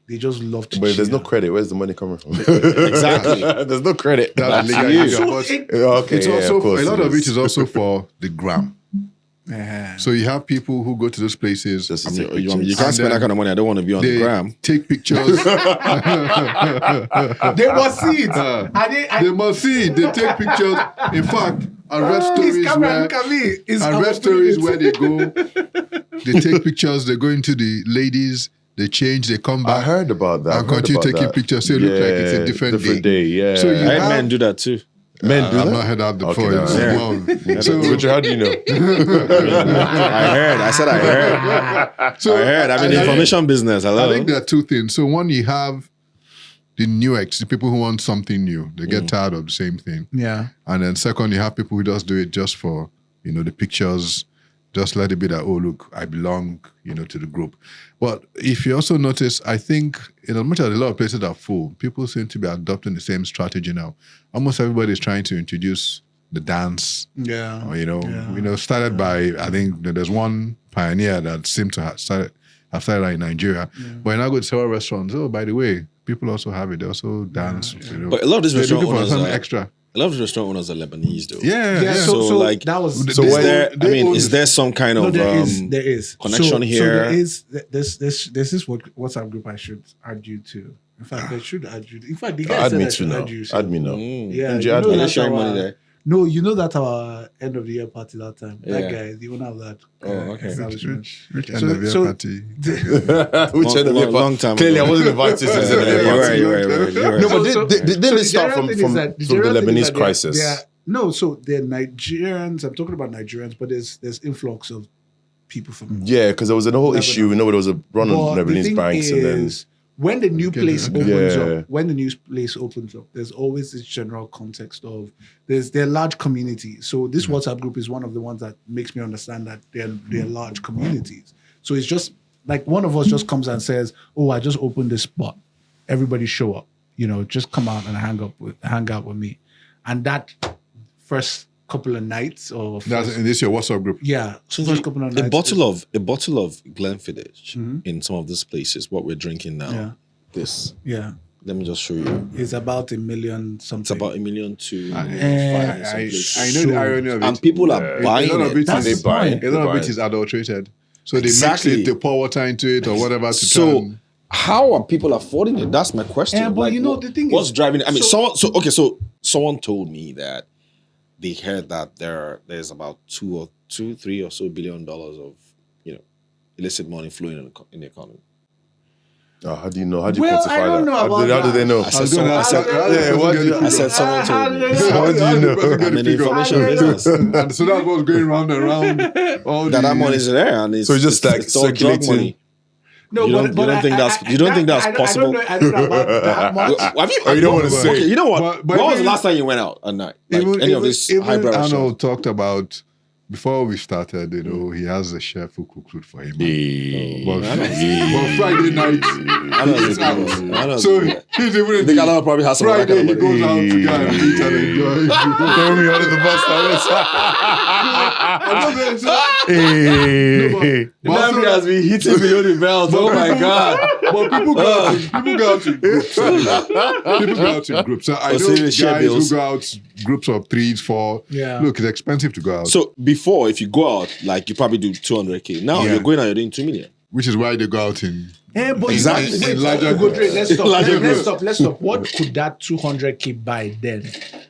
They just love to. But if there's no chill. credit, where's the money coming from? Exactly. There's no credit. That's you. legal. So But Okay, it's yeah, also of course a lot it of it is. is also for the gram. Uh-huh. So you have people who go to those places. Just to You take pictures. can't And spend that then kind of money. I don't want to be on the They gram. take pictures. They must see it. They must see it. They take pictures. In fact, I read stories where they go, they take pictures, they go into the ladies, they change, they come I back heard about that. and continue taking pictures. So it looks like it's a different day. Yeah. So you I had have- men do that too. Men do I've that? not heard that before. Okay, It's yeah. wrong. So, Richard, how do you know? I said I heard. so I heard. I'm in the information business. Hello. I think there are two things. So one, you have the new the people who want something new. They get tired of the same thing. Yeah. And then second, you have people who just do it just for, the pictures, just let it be that, oh, look, I belong, to the group. But if you also notice, I think in as much as a lot of places are full, people seem to be adopting the same strategy now. Almost everybody is trying to introduce the dance, Yeah. or, started by, I think there's one pioneer that seemed to have started that in Nigeria. But now go to several restaurants, oh, by the way, people also have it. They also dance. But a lot of these They're restaurant looking for owners something are, extra. a lot of these restaurant owners are Lebanese though. Yeah. So like, that was So Is why- there? I they mean, own- is there some kind no, of there is connection So here? there is this is what WhatsApp group I should add you to. In fact, I should add you. In fact, the guy Add said me I too should now. add you. Add me now. Yeah, MJ, you add know me. They're that's sharing our- money there. No, you know that our end of the year party that time. Yeah. That guy, the owner of that. Oh, okay. establishment. Which So- end of your so- party? Which end of your long time Clearly, ago. I wasn't invited to this end of your You're party. right. You're right. No, but So- didn't so they the start general from thing is that- the general thing is Lebanese that crisis? No, so they're Nigerians. I'm talking about Nigerians, but there's influx of people from. Yeah, because there was a whole Lebanon. issue. There was a run on But the Lebanese thing banks, and then is, when the new place opens Yeah. up, there's always this general context of they're large communities. So this WhatsApp group is one of the ones that makes me understand that they're large communities. So it's just like one of us just comes and says, "Oh, I just opened this spot. Everybody show up. Just come out and hang out with me." And that first couple of nights or This your WhatsApp group. yeah, So first couple of a nights. bottle of Glenfiddich in some of these places, what we're drinking now. Yeah. This. Yeah, Let me just show you. it's about $1 million something. It's about $1 million to I 5 know the irony of it. and people are buying a lot of it. it That's is the point. a lot of They it is adulterated. So they Exactly. mix it, they pour water into it or whatever to So turn. how are people affording it? That's my question. But the thing what's is, driving it? I mean, so- someone told me that they heard that there's about $3 or so billion of illicit money flowing in the economy. how do you know? How do you Well, quantify I don't that? know How about do they that. know? I said someone I told me. How do you know? I'm in the information business. And so that's what's going round and round. All That money is there, and it's So it's just like it's all drug circulating. money. No, You don't think that's possible? I don't know about that much. Have you? Oh, you don't wanna say. Okay, you know what? But when was the even- last time you went out at night? Like any of these highbrow Arnold restaurants? talked about before we started, he has a chef who cooks food for him. Hey. But Friday night, he's out. So he's even The guy probably has some of that Friday, kind he of goes money. out to go and eat and enjoy. Throw me under the bus. Hey. Nnamdi has been hitting me on the belt. Oh my God. But people go out in groups. People go out in groups. So I know so the guys share who bills. go out groups of 3, 4. Yeah. Look, it's expensive to go out. So before, if you go out, like you probably do 200K. Now Yeah. you're going out, you're doing 2 million. Which is why they go out in. But Exactly. Wait, Larger go straight. Let's stop. Larger Let's stop. What could that 200K buy then?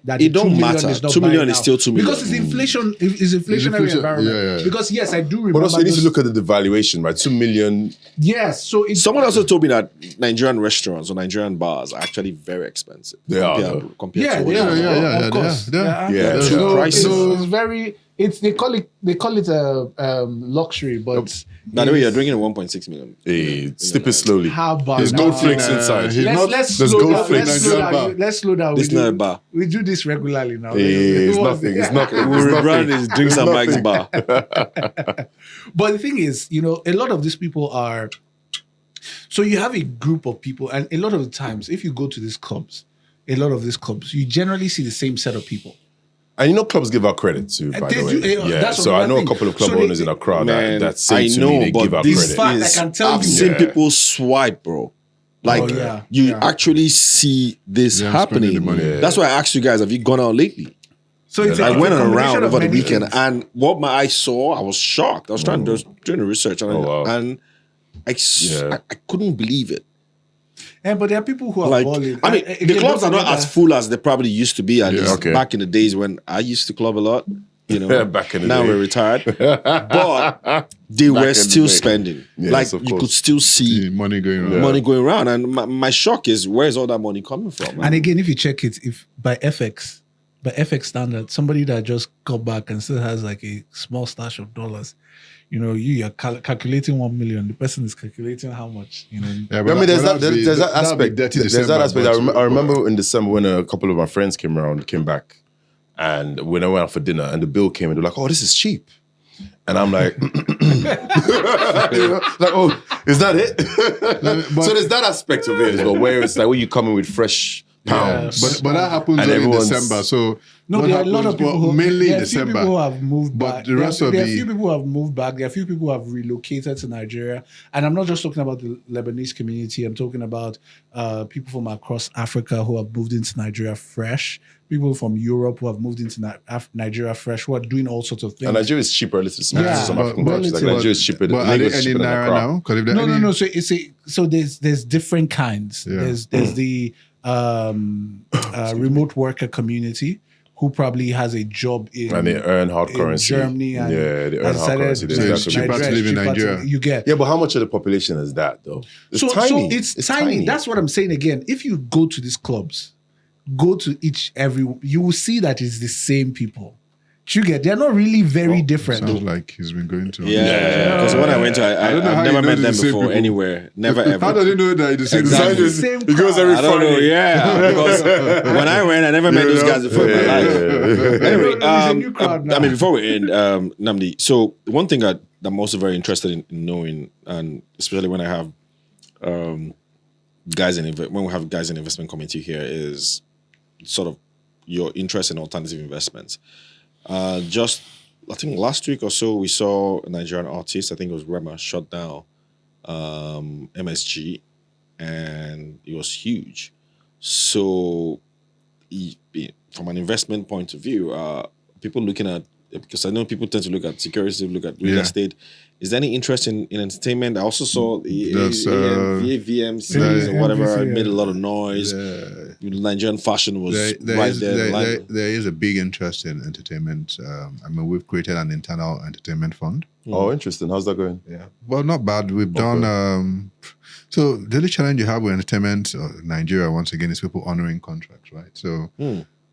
That It the don't 2 million matter. is not 2 million buying is now? still 2 million. Because it's inflation. It's inflationary inflation, environment. yeah. Because yes, I do remember. But also, you need to those- look at the devaluation, right? 2 million. Yes, so it's Someone also told me that Nigerian restaurants or Nigerian bars are actually very expensive. They are, Compared yeah, to what yeah, it is. yeah, of course. they are. Yeah, So, true. Prices. it's very. They call it a luxury, but By the way, you're drinking a 1.6 million. Hey, sip it slowly. how about There's now? no flakes inside. he's not- Let's there's slow gold down. flakes. Let's slow Nigerian bar. down. Let's slow down. This is not a bar. We do this regularly now. Hey, it's nothing. It's nothing. We It's rebrand nothing. his drinks and Mike's bar. But the thing is, a lot of these people are. So you have a group of people, and a lot of the times, if you go to these clubs, you generally see the same set of people. And clubs give out credit too, by They the way. do, Yeah, that's so what I know a think. couple of club So they- owners in Accra Man, that say I to know, me they but give out this credit. fact, I is, can tell I've you. seen Yeah. people swipe, bro. Like Oh, yeah, you yeah. actually see this Yeah, happening. spending the money. Yeah. That's why I asked you guys, have you gone out lately? So it's I a went on a combination round of over the many weekend, things. and what my eyes saw, I was shocked. I was doing the research, and, Oh, wow. and Yeah. I couldn't believe it. But there are people who are Like, balling. I mean, Again, the clubs don't are not forget as that- full as they probably used to be. At least okay. back in the days when I used to club a lot. Back in the now day. we're retired, but they Back in were the still day. spending. Yes, like of you course. could still see The money going around. money going around, and my shock is where's all that money coming from? And again, if you check it, if by FX standard, somebody that just got back and still has like a small stash of dollars, you're calculating 1 million. The person is calculating how much. Yeah, I mean, there's that that'd be aspect. dirty There's December, that aspect. but- I remember in December when a couple of my friends came back, and when I went out for dinner, and the bill came, and they're like, "Oh, this is cheap," and I'm like, "Oh, is that it?" So there's that aspect of it as well, where it's like, when you come in with fresh pounds, But that happens And only in everyone's- December. So No, what there are a lot of happens- people well, who mainly there in are a few December. people who have moved But back. the rest there of are a the- few people who have moved back. There are a few people who have relocated to Nigeria, and I'm not just talking about the Lebanese community. I'm talking about people from across Africa who have moved into Nigeria fresh. People from Europe who have moved into Nigeria fresh, who are doing all sorts of things. and Nigeria is cheaper relative to Yeah, some but- African countries. Like but- Nigeria is cheaper. But are Lagos there is any cheaper than naira Accra. now? 'Cause if there No, any- no. So there's different kinds. Yeah. There's the remote worker community who probably has a job in And they earn hard in currency. Germany and Yeah, they earn and hard decided currency. There's So that it's cheaper community. to live in cheaper Nigeria. you get. Yeah, but how much of the population is that though? It's tiny. So it's tiny. That's what I'm saying again. If you go to these clubs, go to you will see that it's the same people. Do you get? They're not really very different. Sounds like he's been going to. Yeah, because when I went to, I don't know how I've you never know met the them same before people. anywhere. Never ever. How does he know that it's the same Exactly. design? Same It goes crowd. every I don't know, Friday. yeah, because when I went, I never met those guys before in my life. Anyway, It's a new crowd now. I mean, before we end, Nnamdi, so one thing that I'm also very interested in knowing, and especially when I have when we have guys in investment committee here, is sort of your interest in alternative investments. Just, I think last week or so, we saw a Nigerian artist, I think it was Rema, shut down MSG, and it was huge. So, from an investment point of view, people looking at, because I know people tend to look at security, look at real Yeah. estate. Is there any interest in entertainment? I also saw the There's, VMCs or whatever. NVC, It yeah. made a lot of noise. Nigerian fashion was right there. There is a big interest in entertainment. I mean, we've created an internal entertainment fund. Oh, interesting. How's that going? Yeah. Well, not bad. We've done. So the only challenge you have with entertainment, Nigeria, once again, is people honoring contracts, right? So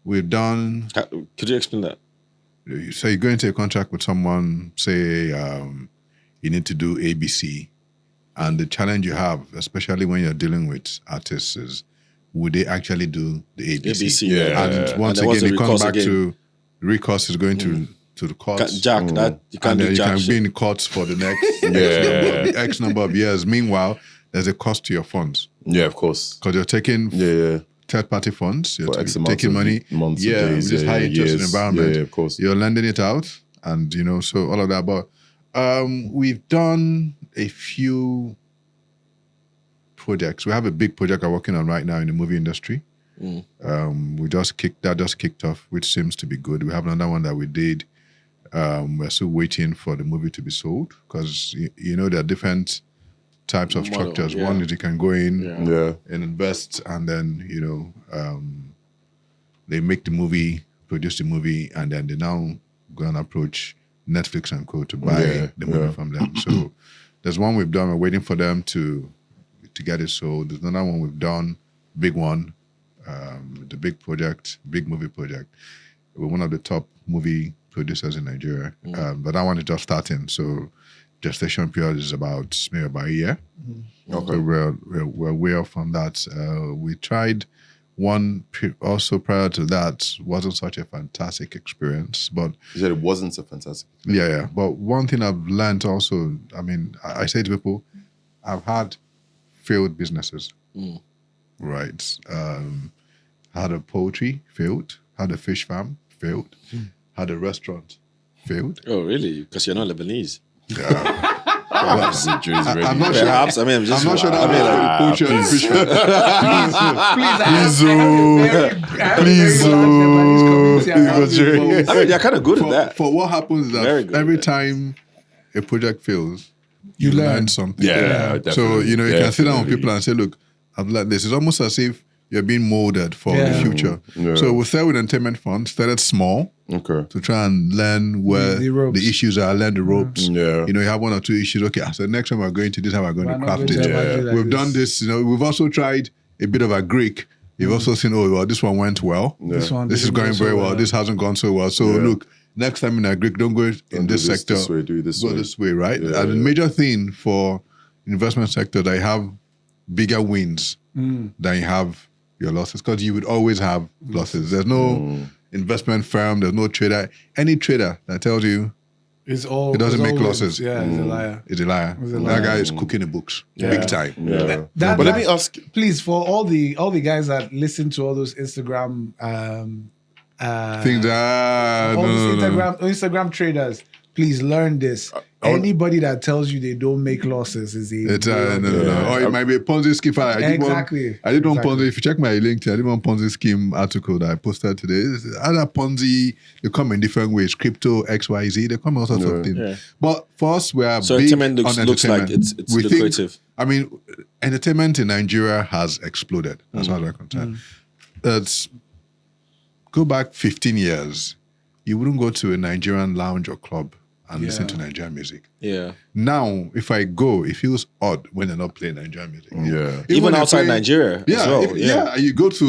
we've done. Could you explain that? So you go into a contract with someone, say you need to do ABC, and the challenge you have, especially when you're dealing with artists, is would they actually do the ABC? ABC, yeah. And once And there was again, a it comes recourse back again. to recourse is going to to the courts. Jack, that you can't And do then you jack can shit. be in the courts for the next X number of years. Meanwhile, there's a cost to your funds Yeah, of course. because you're taking Yeah. third-party funds. You're For X amount taking of money. months or days, with this high interest years. environment. Yeah, of course. You're lending it out, and so all of that. But we've done a few projects. We have a big project we're working on right now in the movie industry. We just kicked off, which seems to be good. We have another one that we did. We're still waiting for the movie to be sold because there are different types of Model, structures. yeah. One is you can go in Yeah. and invest, and then they make the movie, produce the movie, and then they now go and approach Netflix and co to buy the movie from them. So there's one we've done. We're waiting for them to get it sold. There's another one we've done, big one, the big movie project. We're one of the top movie producers in Nigeria, but that one is just starting. So gestation period is maybe about a year. Okay. So we're way off on that. We tried one also prior to that. Wasn't such a fantastic experience, but You said it wasn't so fantastic. yeah. But one thing I've learned also, I say to people, I've had failed businesses, right? Had a poultry, failed. Had a fish farm, failed. Had a restaurant, failed. Oh, really? Because you're not Lebanese. I'm not sure. Perhaps. I mean, I'm just. I'm not sure that I mean, like, poultry and fish farm. I mean, they're kind of good at that. For what happens is Very that good every at that. time a project fails, You learn. something. Yeah, So definitely. you can sit down with Definitely. people and say, "Look, I've learned this." It's almost as if you're being molded for the Yeah. future. Yeah. So we started with entertainment fund, started small Okay. to try and learn where The ropes. the issues are, learn the ropes. Yeah. You have one or two issues. Okay, so next time we're going to this, how we're going We're to not craft going it. to ever do like We've this. done this. We've also tried a bit of a Greek. You've also seen, this one went well. This one This is didn't going go so very well. This hasn't gone so well. So look, next time in a Greek, don't go in Don't do this sector. This way, do it this Go way. this way, right? Yeah, And the major thing for investment sector, they have bigger wins than you have your losses, because you would always have losses. There's no investment firm, there's no trader. Any trader that tells you It doesn't make losses. Yeah, he's a liar. is a liar. That guy is cooking the books big time. Yeah. That- But let me ask. Please, for all the guys that listen to all those Instagram Things are all these Instagram traders, please learn this. Anybody that tells you they don't make losses is a It's no. Or it might be a Ponzi scheme. Exactly. I did one Exactly. Ponzi. If you check my LinkedIn, I did one Ponzi scheme article that I posted today. Other Ponzi, they come in different ways. Crypto, XYZ, they come in all sorts of things. Yeah. But for us, we are So big entertainment on looks like entertainment. it's We lucrative. Entertainment in Nigeria has exploded, as far as I'm concerned. Go back 15 years, you wouldn't go to a Nigerian lounge or club and listen to Nigerian music. Yeah. Now, if I go, it feels odd when they're not playing Nigerian music. Yeah. Even when they outside play- Nigeria Yeah, as well.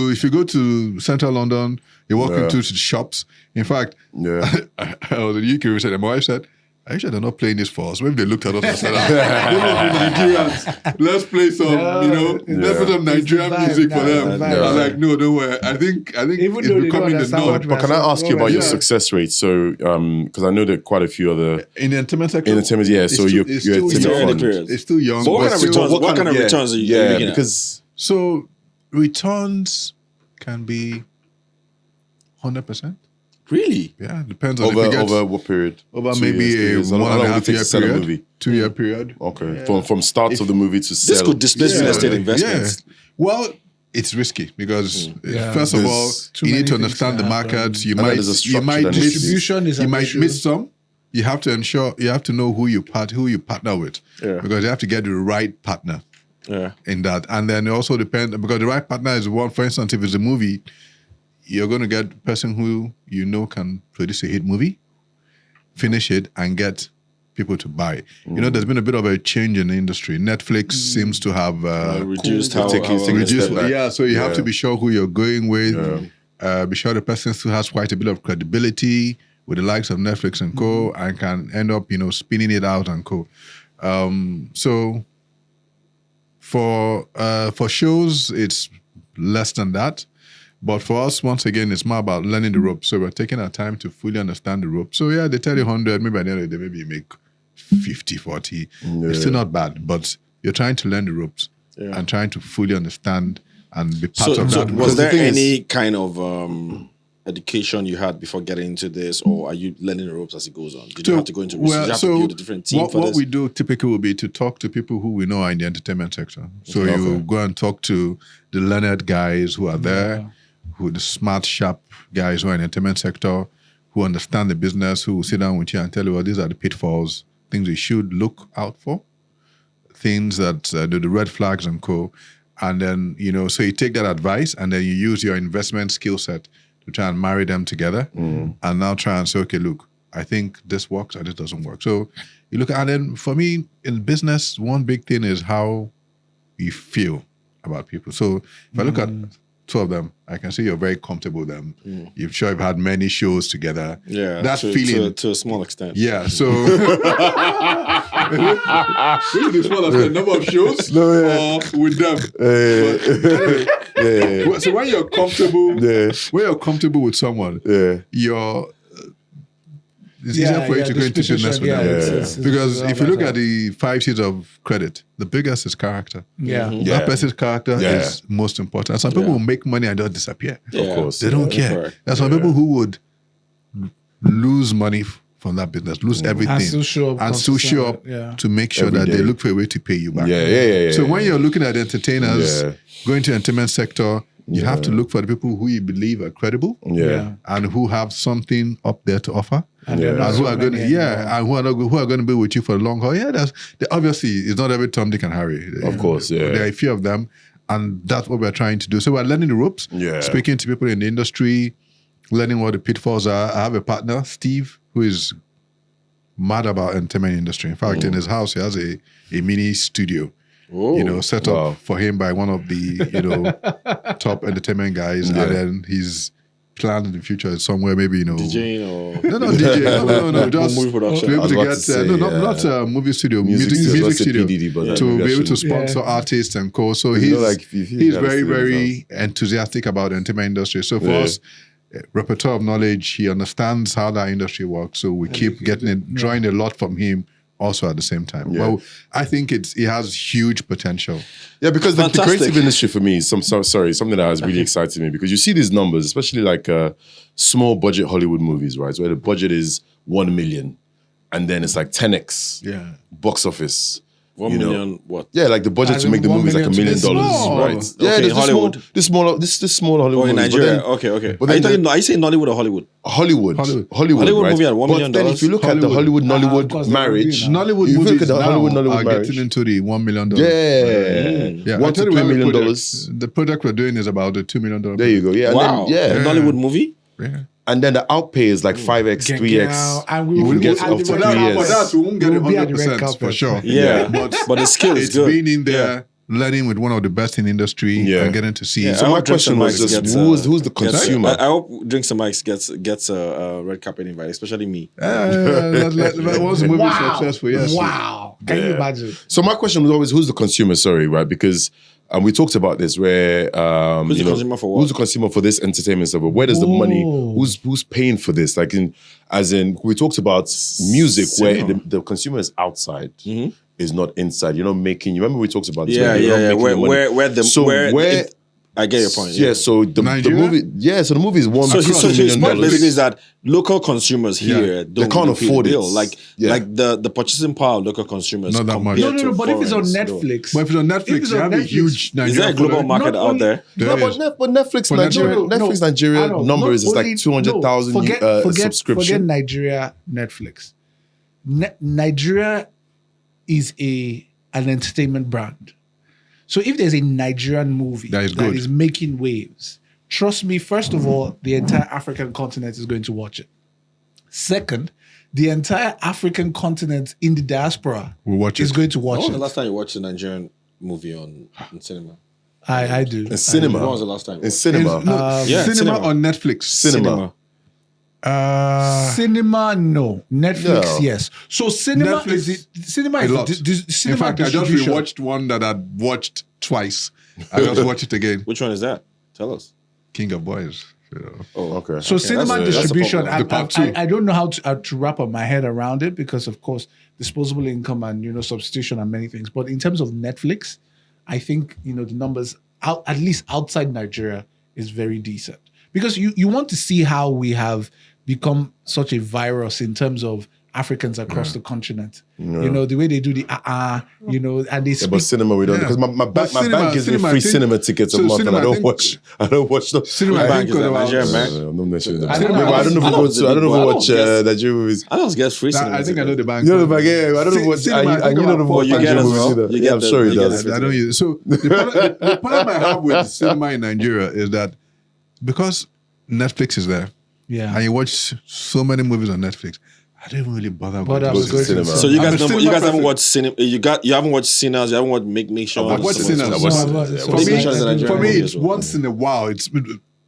if you go to central London, you walk Yeah. into the shops. In fact, Yeah. I was in the UK recently, and my wife said, "Are you sure they're not playing this for us?" Maybe they looked at us and said, Nigerians, let's play some, let's put some Nigerian It's the vibe music for now, them. it's the I vibe. was like, no, don't worry. I think Even it's though they don't becoming the understand norm. what But can I ask you about your Yeah. success rate? So, because I know that quite a few other In the entertainment sector, entertainment, yeah. So it's you're still- it's you're still a Timmy young. early fund. period. It's still young. So what but kind of still- returns? What kind of returns are you Yeah, looking at? because So returns can be 100%. Really? Yeah, depends on if you get over what period? over 2 maybe years, 3 a years? How 1.5 long would it take year to sell a period, movie? 2 year period. Okay, from start of the movie to sell. This could displace real estate investments. Yeah. Well, it's risky because Yeah. first of all, There's too you many need to things understand to the happen. market. You And then might there's a you structure might that miss needs to be- Distribution is you an might issue. miss some. You have to ensure you have to know who you partner with because you have to get the right partner Yeah. in that. And then it also depends because the right partner is one. For instance, if it's a movie, you're going to get the person who can produce a hit movie, finish it, and get people to buy it. There's been a bit of a change in the industry. Netflix seems to have Reduced Cool. how Taking how- things- reduced. step back. Yeah, so you have Yeah. to be sure who you're going with. Be sure the person still has quite a bit of credibility with the likes of Netflix and co, and can end up spinning it out and co. So for shows, it's less than that. But for us, once again, it's more about learning the ropes. So we're taking our time to fully understand the ropes. So yeah, they tell you 100, maybe at the end of the day, maybe you make 50, 40. It's still not bad, but you're trying to learn the ropes and trying to fully understand and be part of that. Was there any kind of education you had before getting into this, or are you learning the ropes as it goes on? Did you have to go into research? Did you have to build a different team for this? What we do typically will be to talk to people who we know are in the entertainment sector. So you go and talk to the learned guys who are there, who the smart, sharp guys who are in the entertainment sector, who understand the business, who will sit down with you and tell you, well, these are the pitfalls, things you should look out for, things that the red flags and co. And then, so you take that advice and then you use your investment skill set to try and marry them together and now try and say, okay, look, I think this works and this doesn't work. So you look at, and then for me in business, one big thing is how you feel about people. So if I look at two of them, I can see you're very comfortable with them. You've sure you've had many shows together. Yeah, that feeling to a small extent. Yeah, so really small extent, number of shows with them. So when you're comfortable with someone, it's easier for you to go into business with them. Because if you look at the 5 C's of credit, the biggest is character. That person's character is most important. And some people will make money and just disappear. Of course. They don't care. There's some people who would lose money from that business, lose everything. And still show up to make sure that they look for a way to pay you back. So when you're looking at entertainers, going to the entertainment sector, you have to look for the people who you believe are credible and who have something up there to offer. And who are going who are going to be with you for a long haul. Obviously it's not every Tom, Dick and Harry. Of course, there are a few of them, and that's what we're trying to do. So we're learning the ropes, speaking to people in the industry, learning what the pitfalls are. I have a partner, Steve, who is mad about entertainment industry. In fact, in his house, he has a mini studio. Set up for him by one of the top entertainment guys, and then he's planned in the future somewhere, maybe DJing or no DJ, no, just movie production. to be able to get not a movie studio, music studio, to be able to sponsor artists and co. So he's very, very enthusiastic about the entertainment industry. So for us, repertoire of knowledge, he understands how that industry works. So we keep drawing a lot from him. Also at the same time. Well, I think it has huge potential. Yeah, because the creative industry for me is something that has really excited me, because you see these numbers, especially like small budget Hollywood movies, right? Where the budget is 1 million and then it's like 10x box office. 1 million what? Yeah, like the budget to make the movie is like $1 million, right? Yeah, okay, Hollywood. This small Hollywood. Oh, in Nigeria. Okay. But are you saying Nollywood or Hollywood? Hollywood, right? Movie at $1 million. But then if you look at the Hollywood marriage, Nollywood if you look movies at the Hollywood are marriage, getting into the $1 million. Yeah. $1 to $2 million. The project we're doing is about the $2 million. There you go. Yeah. Wow. And then, a Nollywood movie. Yeah. And then the outpay is like 5x, 3x. And you will get up to 3 years. For that, we won't get it 100% for sure. Yeah. But the skill is good. It's being in there, learning with one of the best in the industry and getting to see. So my question was just, who's the consumer? I hope Drinks and Mics gets a red carpet invite, especially me. Once the movie is successful, yes. Wow. Can you imagine? So my question was always, who's the consumer? Sorry, right? Because we talked about this where who's the consumer for what? Who's the consumer for this entertainment stuff? Where does the money? Who's paying for this? Like we talked about music where the consumer is outside, is not inside. You're not making. You remember we talked about this? Where I get your point. Yeah. So the movie. Yeah. So the movie is $1 million. So basically is that local consumers here they can't afford it. Like the purchasing power of local consumers. Not that much. No. But if it's on Netflix, but if it's on Netflix, you have a huge Nigeria. Is there a global market out there? No, but Netflix Nigeria number is like 200,000 subscription. Forget Nigeria Netflix. Nigeria is an entertainment brand. So if there's a Nigerian movie that is making waves, trust me, first of all, the entire African continent is going to watch it. Second, the entire African continent in the diaspora is going to watch it. When was the last time you watched a Nigerian movie in cinema? I do. In cinema? When was the last time? In cinema? Cinema on Netflix. Cinema. Cinema, no. Netflix, yes. So cinema Netflix, is cinema a lot. Cinema in fact, I just rewatched one that I'd watched twice. I just watched it again. Which one is that? Tell us. king of boys. Oh, okay. So cinema That's distribution, The part two. I don't know how to wrap up my head around it because, of course, disposable income and substitution and many things. But in terms of Netflix, I think the numbers at least outside Nigeria is very decent because you want to see how we have become such a virus in terms of Africans across the continent. The way they do the and they speak. But cinema we don't because my bank gives me free cinema tickets a month and I don't watch the Cinema, bank is a Nigerian bank. I'm not necessarily. I don't know. I don't know if I don't know if watch Nigerian movies. I don't get free cinema. I think I know the bank. You know the bank, yeah. I don't know what I you don't know what you get as well. either. You Yeah, get I'm the- sure he you get does. the- I don't use it. So the problem I have with cinema in Nigeria is that because Netflix is there Yeah. and you watch so many movies on Netflix, I don't even really bother But going I to was the going to cinema. say- So you I'm a guys cinema haven't person. watched cinema. You haven't watched Sinners. You haven't watched Make Sure. I've watched Sinners. I watched No, Sinners. for Make me, Sure is a Nigerian For me, movie it's as well. once in a while.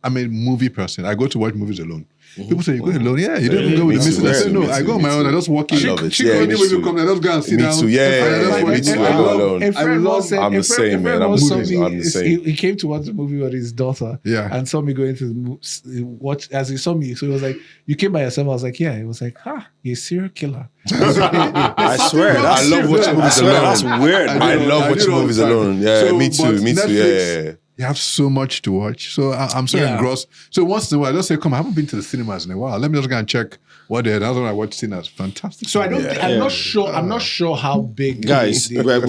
I'm a movie person. I go to watch movies alone. People say, you go alone? Yeah, you don't even go with the Me missus. too, I say, me no, too, I go on me my own. I too. just walk I in. love it. Chick Yeah, when me movie too. come, I just go and sit Me down. too. Yeah, me too. I go alone. A friend once said, I'm the same, man. I'm the same. He came to watch the movie with his daughter, Yeah. and saw me going to watch as he saw me. So he was like, "You came by yourself?" I was like, "Yeah." He was like, you're a serial killer." I swear. I love watching movies alone. That's weird. I love watching movies alone. Yeah, me too. Me too. Yeah. You have so much to watch. So I'm so Yeah. engrossed. So once in a while, I just say, come, I haven't been to the cinemas in a while. Let me just go and check what they're. That's when I watch Sinners. Fantastic. So I don't. Yeah. I'm not sure. I'm not sure how big. Guys, the- we're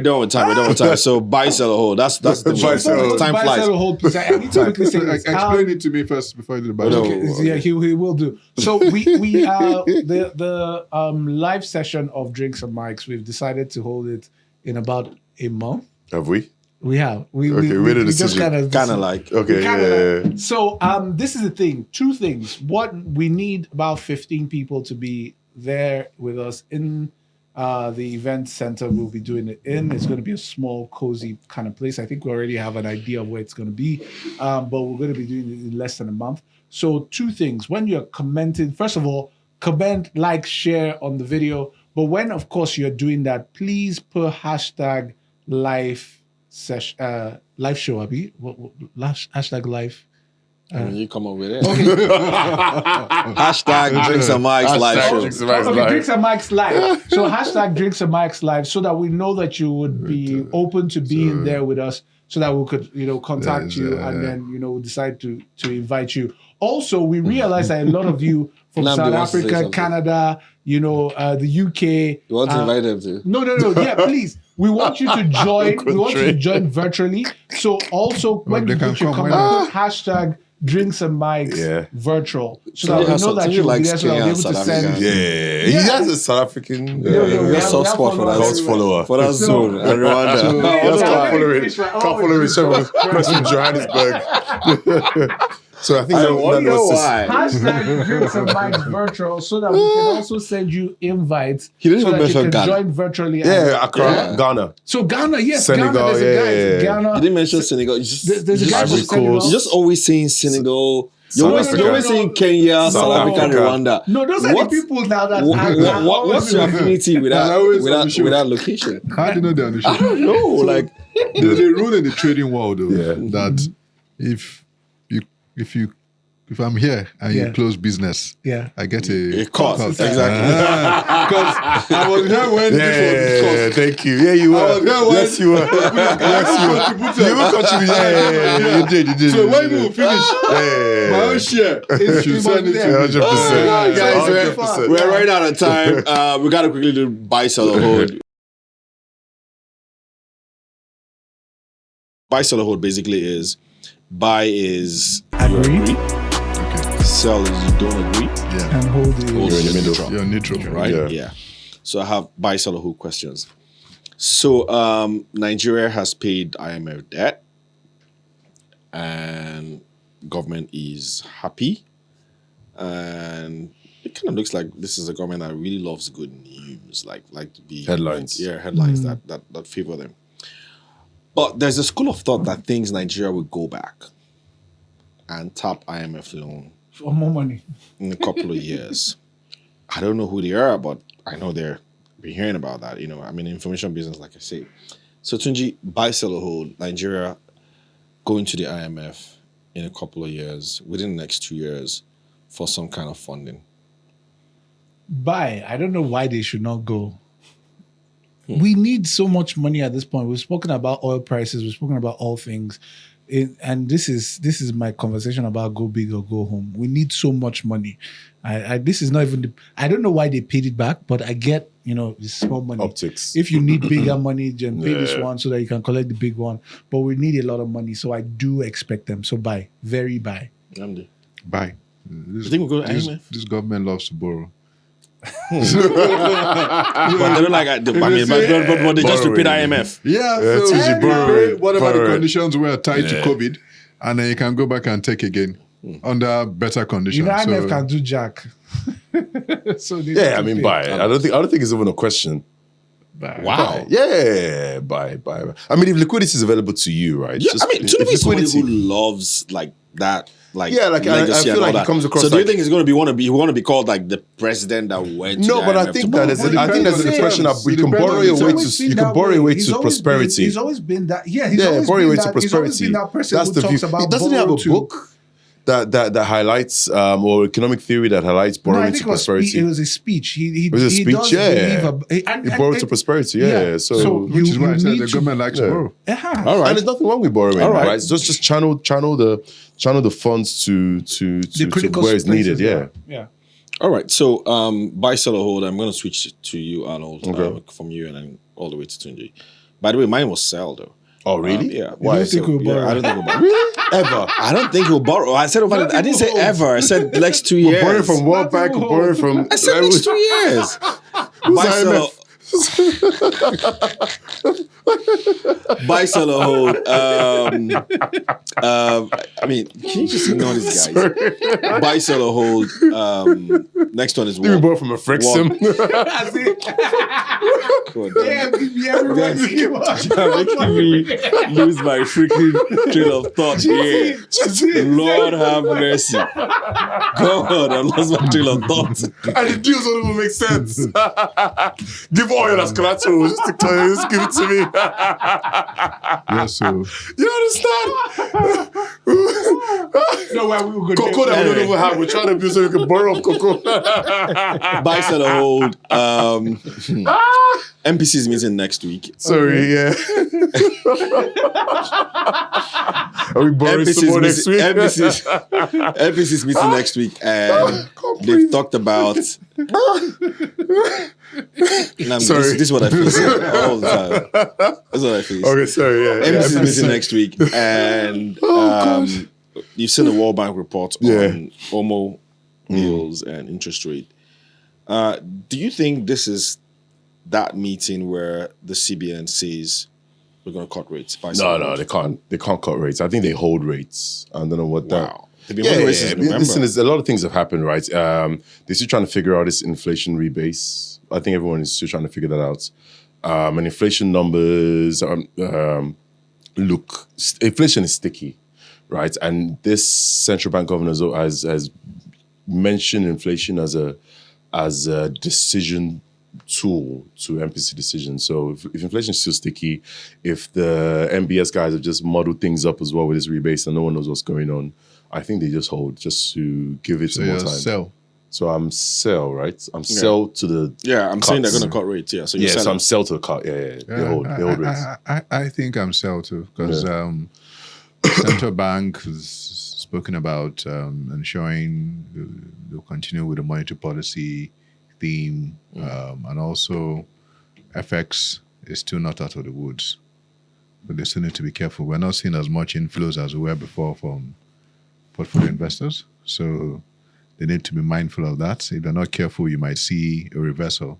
done with time. We're done with time. So buy, sell, or hold. That's the Buy, sell, hold. time Buy, flies. sell, or hold, please. I need to quickly say this. Explain it to me first before I do the budget. Okay, yeah, he will do. So we the live session of Drinks and Mics, we've decided to hold it in about a month. Have we? We have. We Okay, we made a just decision. Kind of like. Okay. Yeah. So this is the thing. Two things. One, we need about 15 people to be there with us in the event center we'll be doing it in. It's going to be a small, cozy kind of place. I think we already have an idea of where it's going to be, but we're going to be doing it in less than a month. So two things. When you're commenting, first of all, comment, like, share on the video. But when, of course, you're doing that, please put hashtag live session, live show, Abi. Hashtag live. You come up with it. Hashtag Drinks and Mics live show. Drinks and Mics live. So hashtag Drinks and Mics live, so that we know that you would be open to being there with us, so that we could, contact you and then, decide to invite you. Also, we realize that a lot of you from Nnamdi South wants to say Africa, something. Canada, the UK. You want to invite them to? No. Yeah, please. We want you to join. We want you to join virtually. So also when they you can put your come, comment, why put hashtag Drinks and Mics virtual, so that we has know some- that Tunji you'll be likes there, so that we'll be able to Kenya and send. South Yeah. He has a South African. we You got have- soft we have spot for that. followers Cult follower. For that zone and Rwanda. That's Yeah, can't follow yeah, it. yeah. Can't follow it. Someone from Johannesburg. So I think that was why. Hashtag Drinks and Mics virtual, so that we can also send you invites, He didn't so even that you mention can Ghana. join virtually. yeah, Accra, Yeah. Ghana. So Ghana, yes, Senegal, Ghana. There's a guy in yeah. Ghana. You didn't mention Senegal. You just, There's a you guy just, from Ivory Senegal. Coast. you're just always saying Senegal. You're always, Africa. you're always saying Kenya, South Africa, and Africa. Rwanda. No, those are What- the people now that What's your affinity with that, They're always with on that, the show. with that location? How do you know they're on the show? I don't know. Like, There's a rule in the trading world, though, Yeah. that if I'm here and Yeah. you close business, Yeah. I get a A cut. Exactly. Because I was here when this was Yeah, discussed. thank you. Yeah, you were. was there when- Yes, you were. Yes, you were. You were contributing. Yeah, you did. You did. So when we finish, Yeah. my own share, you should send it to me. 100%. guys, 100%. we're running out of time. We gotta quickly do buy, sell, or hold. Buy, sell, or hold basically is buy is you Agree. agree, sell is you don't agree, Yeah, And hold the hold You're in is the middle. neutral, you're neutral, right? Yeah. So I have buy, sell, or hold questions. So Nigeria has paid IMF debt, and government is happy, and it kind of looks like this is a government that really loves good news, like the Headlines. yeah, headlines that favor them. But there's a school of thought that thinks Nigeria will go back and tap IMF loan for more money. in a couple of years. I don't know who they are, but I know they're been hearing about that. I'm in information business, like I say. So Tunji, buy, sell, or hold. Nigeria going to the IMF in a couple of years, within the next 2 years, for some kind of funding? I don't know why they should not go. We need so much money at this point. We've spoken about oil prices. We've spoken about all things. And this is my conversation about go big or go home. We need so much money. This is not even. I don't know why they paid it back, but I get, it's small money. Optics. If you need bigger money, then pay this one so that you can collect the big one. But we need a lot of money, so I do expect them. So buy, very buy. Nnamdi. Buy. You think we'll go to IMF? This government loves to borrow. But they don't like. But they just repeat IMF. Yeah, it's so easy you borrowing. pay whatever the Borrowing. conditions were tied to COVID, and then you can go back and take again under better conditions. IMF can do jack. So they Yeah, need I to mean, pay. buy. I don't think it's even a question. Buy. Wow. Yeah, buy. I mean, if liquidity is available to you, right? Yeah, Just- I mean, if Tinubu is somebody liquidity- who loves like that. Like Yeah, like, I legacy feel and all like he that. comes across So do you like- think he's going to be called like the president that went? To No, the but I IMF think to that borrow? there's an impression that we It can depends borrow on your the way time. to you can borrow your way to prosperity. He's always been that. Yeah, he's always Borrow been your way that, to he's always prosperity. been that person That's who the talks view. about He doesn't have borrow a to- book that highlights or economic theory that highlights No, I borrowing think to it was, prosperity. it was a speech. He was a he speech, does yeah. believe and Borrow to prosperity, yeah. So which is why I you said need the to- government likes to borrow. Uh-huh. All right. and there's nothing wrong with borrowing, All right. right? Just channel the funds to critical where it's needed, places, yeah. Yeah. All right. So buy, sell, or hold. I'm going to switch to you, Arnold, Okay. from you and then all the way to Tunji. By the way, mine was sell though. Oh, really? Yeah. You don't think we'll borrow? I don't think we'll borrow. Really? Ever? I don't think he'll borrow. I said over. I didn't say hold. ever. I said next 2 years. Borrowing from World Bank, Nothing borrowing from. I said next 2 years. Buy, sell, buy, sell, or hold. I mean, can you just ignore these guys? Buy, sell, or hold. Next one is Let me what? borrow from a Frexim. Yeah, everybody. You're making me lose my freaking train of thought here. Lord have mercy. God, I lost my train of thought. And the deals don't even make sense. Give oil as collateral. Just give it to me. Yeah, so You understand? No, why we will go Cocoa that we don't even have. We're trying to build so we can borrow cocoa. Buy, sell, or hold. MPC's meeting next week. Sorry, yeah. Are we borrowing some more next week? MPC's meeting next week, and they've talked about. Sorry. This is what I face all the time. That's what I face. Okay, sorry, yeah. MPC's yeah. meeting next week, and you've seen the World Bank report on HOMO bills and interest rate. Do you think this is that meeting where the CBN says we're going to cut rates? No, they can't. They can't cut rates. I think they hold rates. I don't know what that. Wow. They've been holding rates since November. Listen, there's a lot of things have happened, right? They're still trying to figure out this inflation rebase. I think everyone is still trying to figure that out. And inflation numbers inflation is sticky, right? And this central bank governor has mentioned inflation as a decision tool to MPC decisions. So if inflation is still sticky, if the MBS guys have just muddled things up as well with this rebase and no one knows what's going on, I think they just hold just to give it some more time. sell. So I'm sell, right? I'm sell to the Yeah, I'm saying they're cuts. going to cut rates. Yeah, so you're Yeah, so selling. I'm sell to the cut. Yeah. They hold rates. I think I'm sell too because central bank has spoken about ensuring they'll continue with the monetary policy theme, and also FX is still not out of the woods, but they still need to be careful. We're not seeing as much inflows as we were before from portfolio investors, so they need to be mindful of that. If they're not careful, you might see a reversal.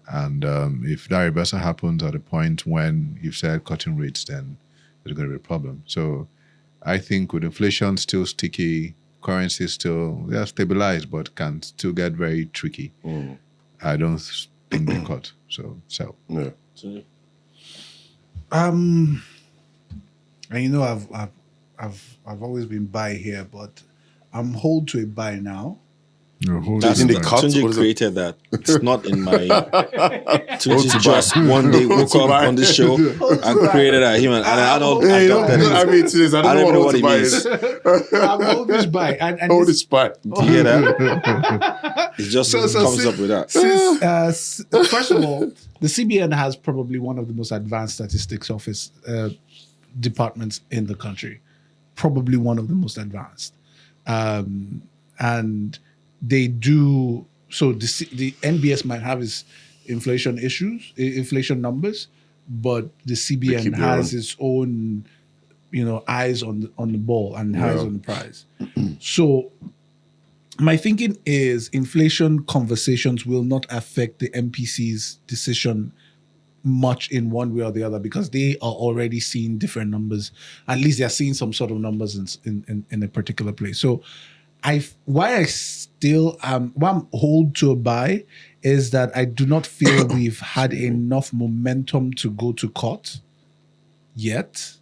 And if that reversal happens at a point when you've said cutting rates, then there's going to be a problem. So I think with inflation still sticky, currency still stabilized, but can still get very tricky. I don't think they cut. So sell. Yeah. And I've always been buy here, but I'm hold to a buy now. No, hold That's it in the back. cut. Tunji What is it? created that. It's not in my. Tunji to just buy. one day woke to up buy. on this show and created a human. And I don't. Hey, I don't don't, I mean, to this. I I don't don't know know what what to it buy. means. I'm always by. And Hold this- this back. You hear that? It just comes up with that. First of all, the CBN has probably one of the most advanced statistics office departments in the country. Probably one of the most advanced. And they do, so the NBS might have its inflation issues, inflation numbers, but the CBN keep their has own. its own, eyes on the ball and eyes Yeah. on the prize. So my thinking is inflation conversations will not affect the MPC's decision much in one way or the other because they are already seeing different numbers. At least they're seeing some sort of numbers in a particular place. So why I'm hold to a buy is that I do not feel we've had enough momentum to go to court yet.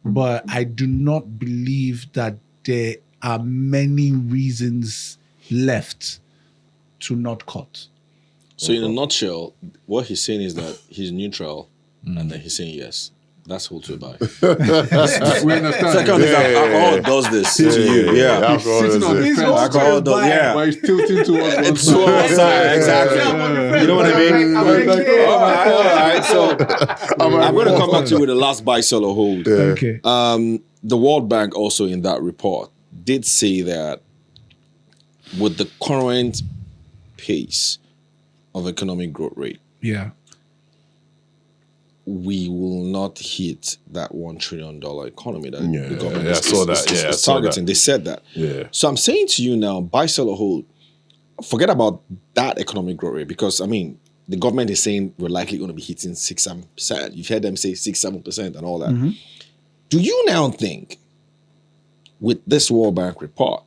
But I do not believe that there are many reasons left to not cut. So in a nutshell, what he's saying is that he's neutral, and then he's saying yes. That's hold to buy. We understand. Second is that alcohol does this to you. Yeah. Alcohol Sitting is on the it. He's fence. hold to Alcohol a does, buy. yeah. Why he's tilting towards one It's so side. outside, exactly. You know what I mean? I'm like, All right. So I'm going to come back to you with the last buy, sell, or hold. Okay. The World Bank also in that report did say that with the current pace of economic growth rate, Yeah. we will not hit that $1 trillion economy that Yeah, the government yeah, I saw that. Yeah, I is saw targeting. that. They said that. Yeah. So I'm saying to you now, buy, sell, or hold. Forget about that economic growth rate because, I mean, the government is saying we're likely going to be hitting 6-7%. You've heard them say 6-7% and all that. Do you now think, with this World Bank report,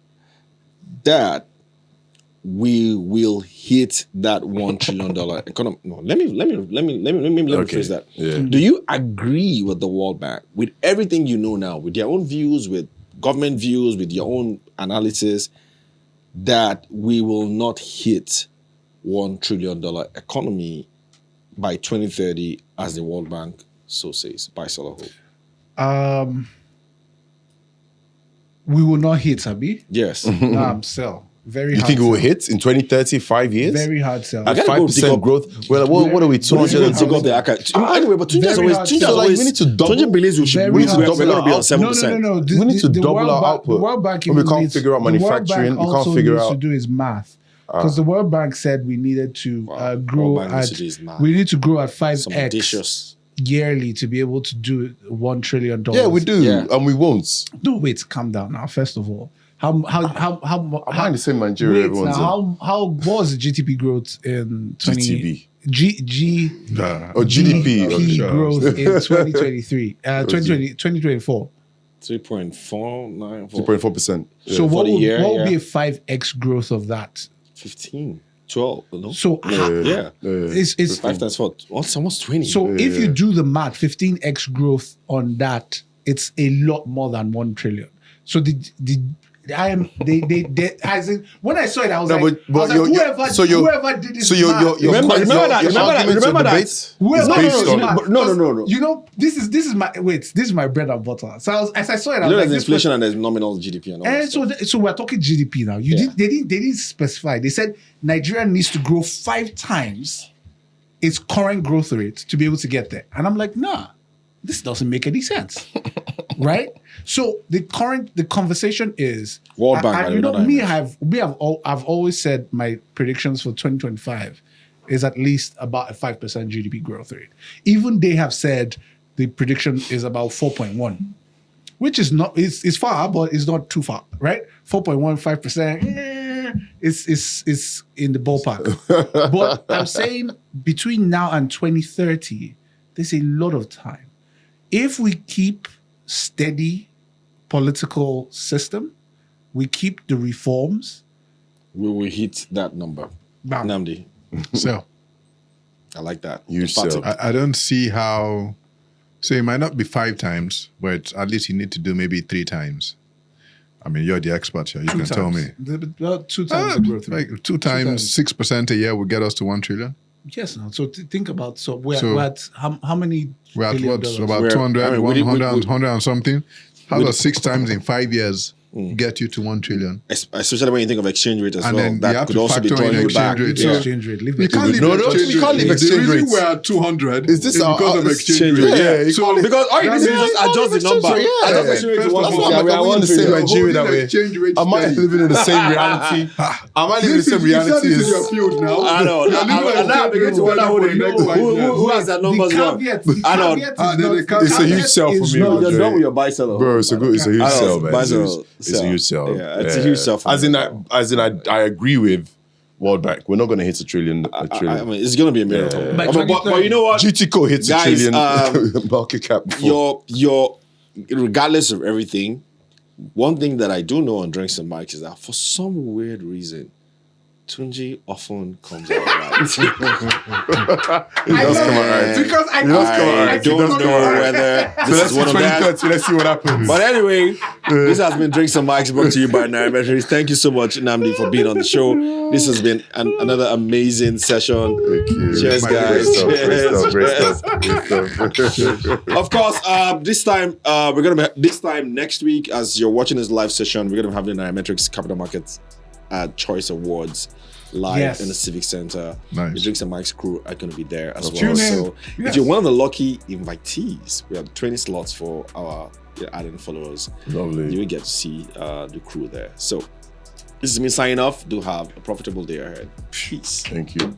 that we will hit that $1 trillion economy? No, let me rephrase that. Yeah. Do you agree with the World Bank, with everything you know now, with their own views, with government views, with your own analysis, that we will not hit $1 trillion economy by 2030, as the World Bank so says? Buy, sell, or hold. We will not hit, Abi. Yes. Sell. Very You hard think it will sell. hit in 2030, 5 years? Very hard sell. At I gotta go dig 5% up- growth? Well, what are we Tunji talking will about? dig up the archive. Anyway, but Tunji has Very always, hard Tunji sell. has So, like, always, we need to double- Tunji believes we should, Very we need to hard double, we're going to be on sell. 7%. No. We need to double World our Bank- output. The World Bank And we even can't needs- figure out the World manufacturing, Bank we can't also figure needs out- to do his math. Because the World Bank said we needed to grow World Bank needs at to do his math. we need to grow at Some 5x audacious. yearly to be able to do $1 trillion. Yeah, we do, Yeah. and we won't. No, wait, calm down now. First of all, how I'm in the same Nigeria wait, everyone's now, how what was the GDP growth in 20 GTB. G Or GDP. GDP sure. growth in 2023 2024. 3.494. 2.4%. So For what the would, year, what would be yeah. a 5x growth of that? 15, 12, no? So Yeah. it's 5 times 4. What's almost 20? so if you do the math, 15x growth on that, it's a lot more than 1 trillion. So they as in, when I saw it, I was No, like, but I was like, you're- whoever did this So your math, Remember that, your remember argument, your that. debate is whoever No, did based this on math, No. You know, this is my this is my bread and butter. So as I saw it, I You know was like, there's this inflation and there's nominal GDP and all that and stuff. so we're talking GDP now. Yeah. They didn't specify. They said Nigeria needs to grow 5 times its current growth rate to be able to get there. And I'm like, nah, this doesn't make any sense. Right? So the conversation is World Bank, and by you the know, way, I've always said my predictions for 2025 is at least about a 5% GDP growth rate. Even they have said the prediction is about 4.1. Which is not, it's far, but it's not too far, right? 4.15%, it's in the ballpark. But I'm saying between now and 2030, there's a lot of time. If we keep steady political system, we keep the reforms. We will hit that number. Bam. Nnamdi, So I like that. You Emphatic. sell. I don't see how. So it might not be 5 times, but at least you need to do maybe 3 times. I mean, you're the expert here. You can tell me. About 2 times the growth rate. Like 2 times 6% a year will get us to 1 trillion. Yes, now. So think about, we're at how many We're at billion what? dollars? So about 200, 100 and something. How does 6 times in 5 years get you to 1 trillion? Especially when you think of exchange rate as And well. then you That have could to also be factor drawing in you back. exchange rate. So Yeah. exchange rate. Leave You it. can't leave No, the no, exchange you can't rate. leave exchange The reason rates. we're at 200 Is this is our because of exchange exchange rate. rate? Yeah, you So can't- Because all you need to do is just adjust the number. Yeah. Adjust the exchange rate to First of 150. all, We are we're in the same You're Nigeria that holding way. exchange rate Am I steady. living in the same reality? Am I living in the same You said reality? this is your field now. I know. You're living And now I begin to wonder who has their numbers wrong. I know. It's a huge sell for me, No, bro. you're done with your buy sell. Bro, it's a huge I know, sell, man. buy It's a sell. huge sell. Yeah, it's a huge sell for me. As in, I agree with World Bank. We're not going to hit a trillion. I mean, it's going to be a miracle. Yeah. By But you know what? GTCO hits Guys, a trillion market cap. Before. Your regardless of everything, one thing that I do know on Drinks and Mics is that for some weird reason, Tunji often comes out right. He does come out right. Because I don't know whether this is one of that. Let's see what happens. But anyway, this has been Drinks and Mics brought to you by Nairametrics. Thank you so much, Nnamdi, for being on the show. This has been another amazing session. Thank you. Cheers, guys. Great stuff. Of course, this time next week, as you're watching this live session, we're gonna have the Nairametrics Capital Markets Choice Awards live in the Civic Center. Nice. The Drinks and Mics crew are going to be there as well. Tune in. So Yes. if you're one of the lucky invitees, we have 20 slots for our adding followers. Lovely. You will get to see the crew there. So this is me signing off. Do have a profitable day ahead. Peace. Thank you.